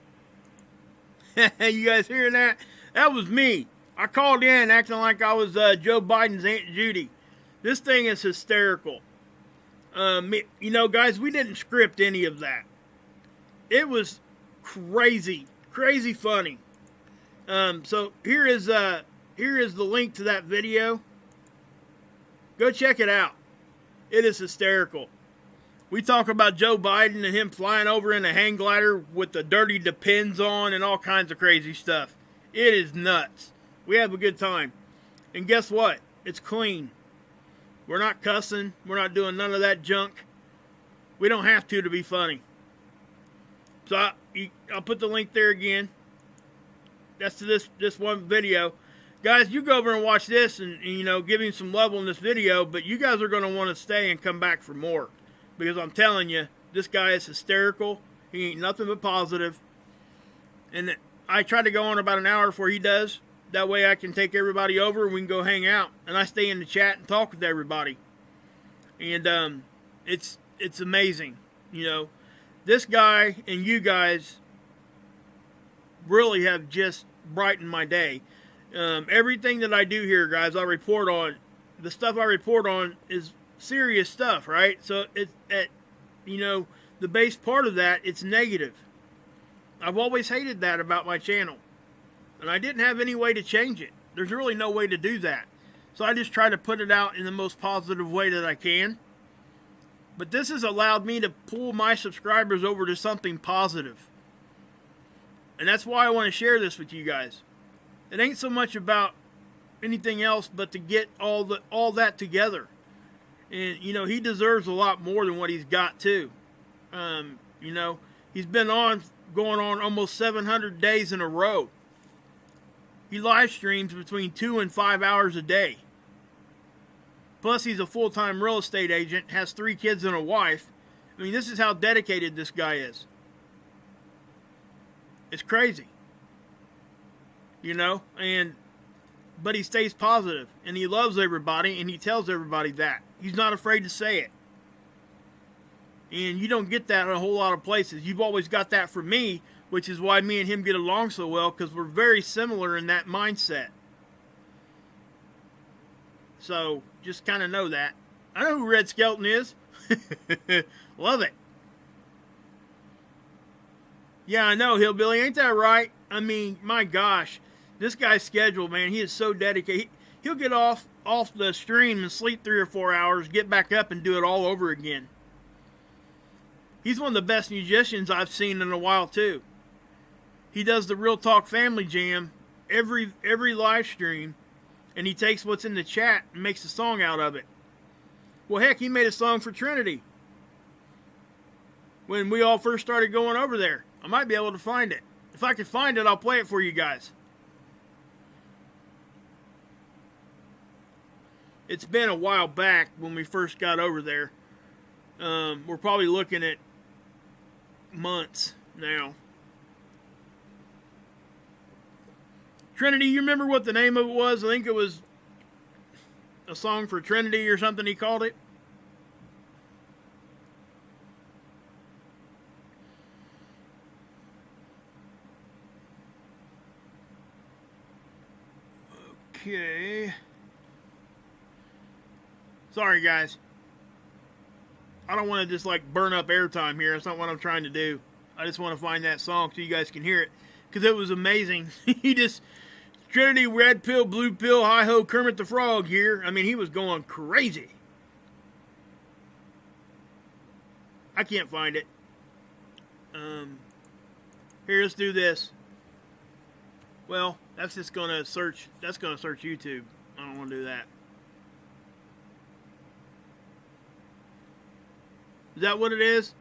You guys hearing that? That was me. I called in acting like I was Joe Biden's Aunt Judy. This thing is hysterical. You know, guys, we didn't script any of that. It was crazy funny. So here is the link to that video. Go check it out. It is hysterical. We talk about Joe Biden and him flying over in a hang glider with the dirty Depends on and all kinds of crazy stuff. It is nuts. We have a good time. And guess what? It's clean. We're not cussing. We're not doing none of that junk. We don't have to be funny. So I'll put the link there again. That's to this one video. Guys, you go over and watch this and you know, give him some love on this video, but you guys are going to want to stay and come back for more. Because I'm telling you, this guy is hysterical. He ain't nothing but positive. And I try to go on about an hour before he does. That way I can take everybody over and we can go hang out. And I stay in the chat and talk with everybody. And it's amazing. You know, this guy and you guys really have just brightened my day. Everything that I do here, guys, I report on. The stuff I report on is serious stuff, right? So you know, the base part of that, it's negative. I've always hated that about my channel, and I didn't have any way to change it. There's really no way to do that, so I just try to put it out in the most positive way that I can. But this has allowed me to pull my subscribers over to something positive, and that's why I want to share this with you guys. It ain't so much about anything else but to get all that together. And, you know, he deserves a lot more than what he's got, too. You know, he's been going on almost 700 days in a row. He live streams between 2 and 5 hours a day. Plus, he's a full-time real estate agent, has 3 kids and a wife. I mean, this is how dedicated this guy is. It's crazy. You know, but he stays positive, and he loves everybody, and he tells everybody that. He's not afraid to say it. And you don't get that in a whole lot of places. You've always got that from me, which is why me and him get along so well, because we're very similar in that mindset. So, just kind of know that. I know who Red Skelton is. Love it. Yeah, I know, Hillbilly. Ain't that right? I mean, my gosh. This guy's schedule, man, he is so dedicated. He'll get off the stream and sleep 3 or 4 hours, get back up and do it all over again. He's one of the best musicians I've seen in a while, too. He does the Real Talk Family Jam every live stream, and he takes what's in the chat and makes a song out of it. Well, heck, he made a song for Trinity when we all first started going over there. I might be able to find it. If I can find it, I'll play it for you guys. It's been a while back when we first got over there. We're probably looking at months now. Trinity, you remember what the name of it was? I think it was a song for Trinity or something he called it. Okay. Sorry, guys. I don't want to just like burn up airtime here. That's not what I'm trying to do. I just want to find that song so you guys can hear it. Because it was amazing. He just... Trinity, red pill, blue pill, hi-ho, Kermit the Frog here. I mean, he was going crazy. I can't find it. Here, let's do this. Well, that's just going to search... That's going to search YouTube. I don't want to do that. Is that what it is?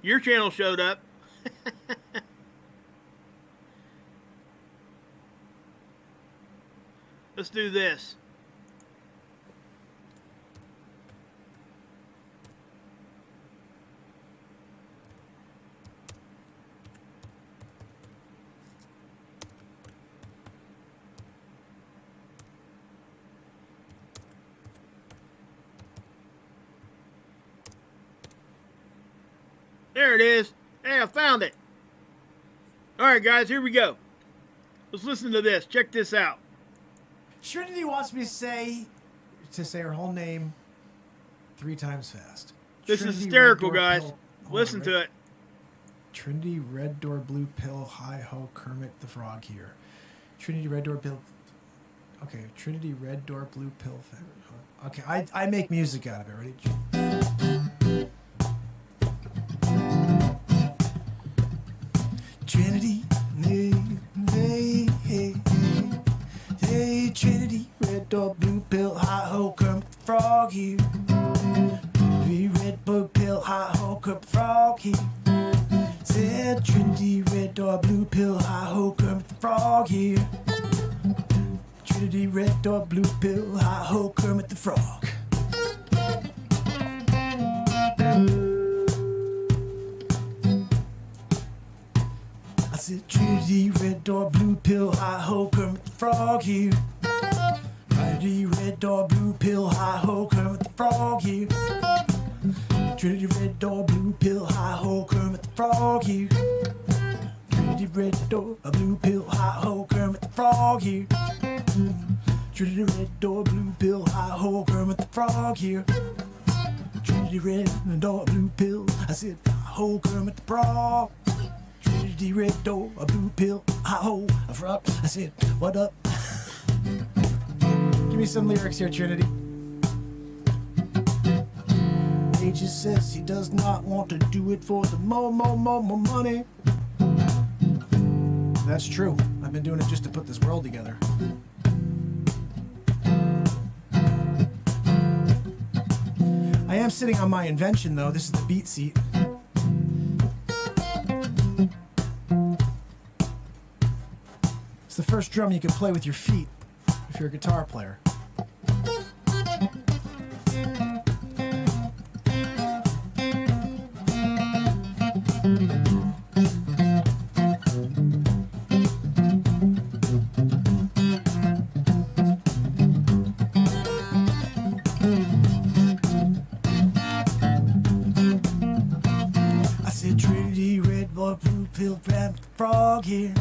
Your channel showed up. Let's do this. There it is. Hey, I found it. All right, guys, here we go. Let's listen to this. Check this out. Trinity wants me to say her whole name 3 times fast. This Trinity, is hysterical, red door, guys. pill. Listen to it. Trinity, red door, blue pill, hi-ho, Kermit the Frog here. Trinity, red door, pill. Okay, Trinity, red door, blue pill. Okay, I make music out of it. Ready? Trinity, hey, Trinity, red door, blue pill, hi-ho, Kermit the Frog here. Red, blue pill, hi-ho, Kermit the Frog here. Said Trinity, red door, blue pill, hi-ho, Kermit the Frog here. Trinity, red door, blue pill, hi-ho, Kermit the Frog. I said Trinity, red door, blue pill, hi-ho, Kermit the Frog here. Trinity, red door, blue pill, hi-ho, Kermit the Frog here. Trinity, red door, blue pill, hi-ho, Kermit the Frog here. Trinity, red door, a blue pill, hi-ho, Kermit the Frog here. Trinity, red door, blue pill, hi-ho, Kermit the Frog here. Trinity, red door, blue pill, I said hi-ho, Kermit the Frog. Trinity, red door, a blue pill, hi-ho, a frog. I said, what up? Give me some lyrics here, Trinity. He just says he does not want to do it for the more money. That's true. I've been doing it just to put this world together. I am sitting on my invention, though. This is the beat seat. It's the first drum you can play with your feet if you're a guitar player. here.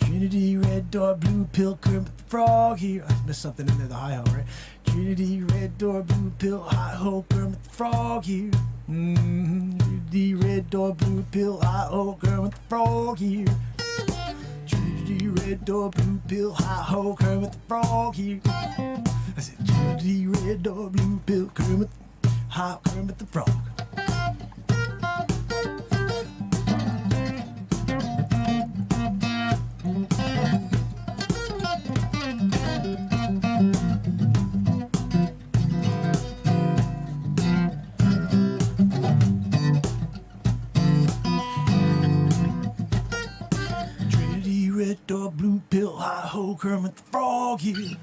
Trinity, red door, blue pill, Kermit the Frog here. I missed something in there, the hi-ho, right? Trinity, red door, blue pill, hi-ho, Kermit the Frog here. Trinity, red door, blue pill, hi-ho, Kermit the Frog here. Trinity, red door, blue pill, hi-ho, Kermit the Frog here. I said, Trinity, red door, blue pill, Kermit the Frog. Trinity, red door, blue pill, hi-ho, Kermit the Frog here.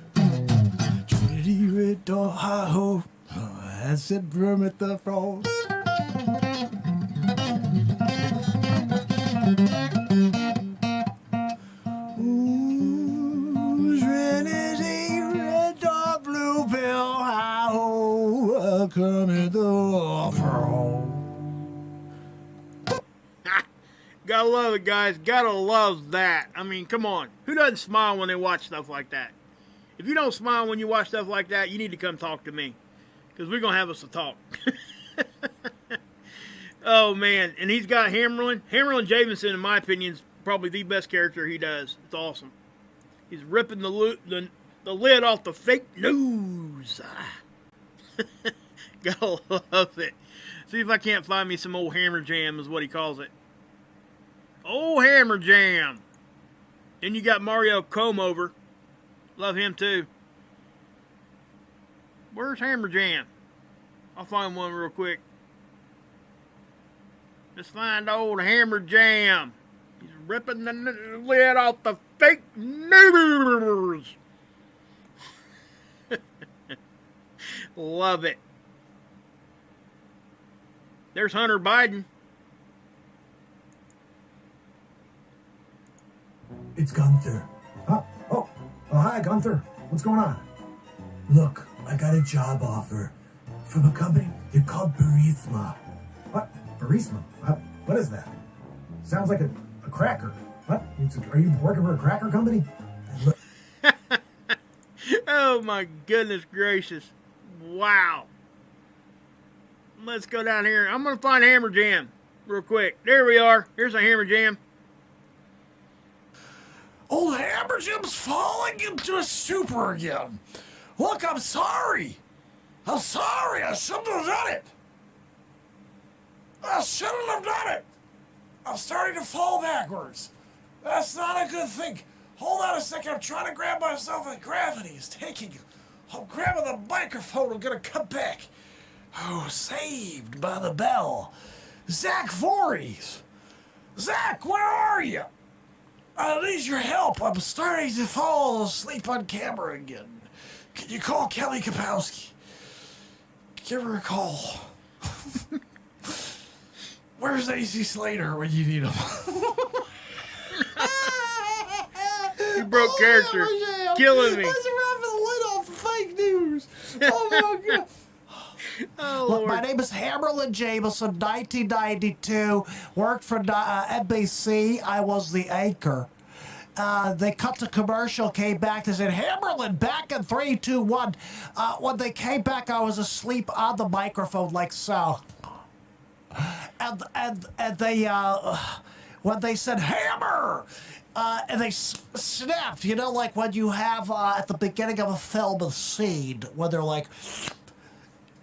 Trinity, red door, hi-ho. I said Kermit the Frog. Ooh, Trinity, red door, blue pill, hi-ho, Kermit the Frog. Gotta love it, guys. Gotta love that. I mean, come on. Who doesn't smile when they watch stuff like that? If you don't smile when you watch stuff like that, you need to come talk to me. Because we're going to have us a talk. Oh, man. And he's got Hammerlin. Hammerlin Jameson, in my opinion, is probably the best character he does. It's awesome. He's ripping the lid off the fake news. Gotta love it. See if I can't find me some old Hammer Jam is what he calls it. Old Hammer Jam. Then you got Mario Comover. Love him too. Where's Hammer Jam? I'll find one real quick. Let's find old Hammer Jam. He's ripping the lid off the fake news. Love it. There's Hunter Biden. It's Gunther. Huh? Oh, hi, Gunther. What's going on? Look, I got a job offer from a company. They're called Burisma. What? Burisma? What is that? Sounds like a cracker. What? Are you working for a cracker company? Oh, my goodness gracious. Wow. Let's go down here. I'm going to find Hammer Jam real quick. There we are. Here's a Hammer Jam. Old Hammer Jim's falling into a stupor again. Look, I'm sorry. I'm sorry. I shouldn't have done it. I shouldn't have done it. I'm starting to fall backwards. That's not a good thing. Hold on a second. I'm trying to grab myself and gravity is taking you. I'm grabbing the microphone. I'm going to come back. Oh, saved by the bell. Zach Voorhees. Zach, where are you? I need your help. I'm starting to fall asleep on camera again. Can you call Kelly Kapowski? Give her a call. Where's AC Slater when you need him? You broke character. Killing me. That's ripping the lid off the fake news. Oh, my God. Oh, Look, Lord. my name is Hammerlin Jameson, 1992. Worked for NBC. I was the anchor. They cut the commercial, came back. They said, Hammerlin, back in 3, 2, 1. When they came back, I was asleep on the microphone like so. And they, when they said, Hammer! And they snapped, you know, like when you have at the beginning of a film a scene, when they're like,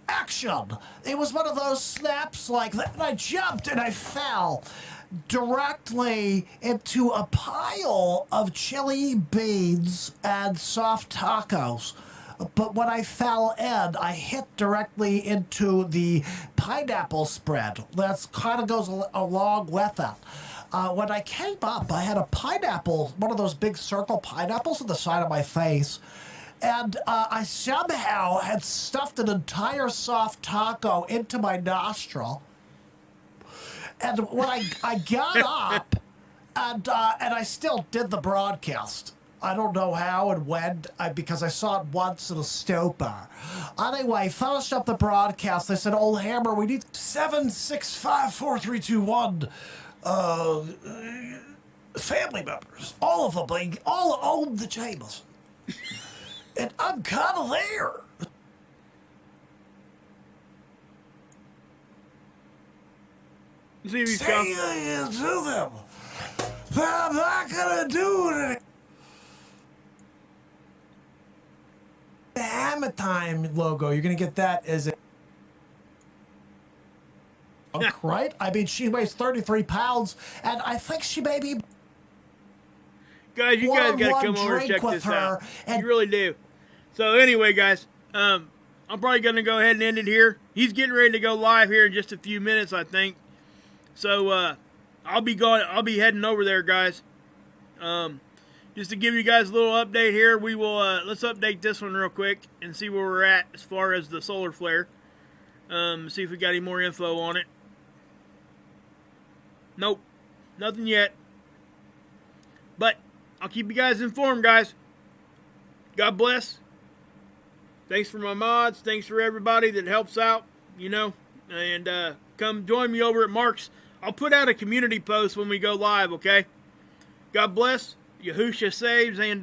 action! It was one of those snaps like that, and I jumped and I fell directly into a pile of chili beans and soft tacos. But when I fell in, I hit directly into the pineapple spread. That kind of goes along with it. When I came up, I had a pineapple, one of those big circle pineapples on the side of my face. And I somehow had stuffed an entire soft taco into my nostril. And when I got up, and I still did the broadcast. I don't know how and when, because I saw it once in a stupor. Anyway, finished up the broadcast. I said, Old Hammer, we need 7654321. family members. All of them, like, all own the Chambers. And I'm kind of there. See if he's Saying to them that I'm not gonna do it. The Hammer Time logo, you're gonna get that as a right? I mean, she weighs 33 pounds, and I think she may be. Guys, you guys got to come over and check this out. You really do. So anyway, guys, I'm probably going to go ahead and end it here. He's getting ready to go live here in just a few minutes, I think. So I'll be heading over there, guys. Just to give you guys a little update here, we will let's update this one real quick and see where we're at as far as the solar flare. See if we got any more info on it. Nope, nothing yet. But I'll keep you guys informed, guys. God bless. Thanks for my mods. Thanks for everybody that helps out, you know. And come join me over at Mark's. I'll put out a community post when we go live, okay? God bless. Yahusha saves, and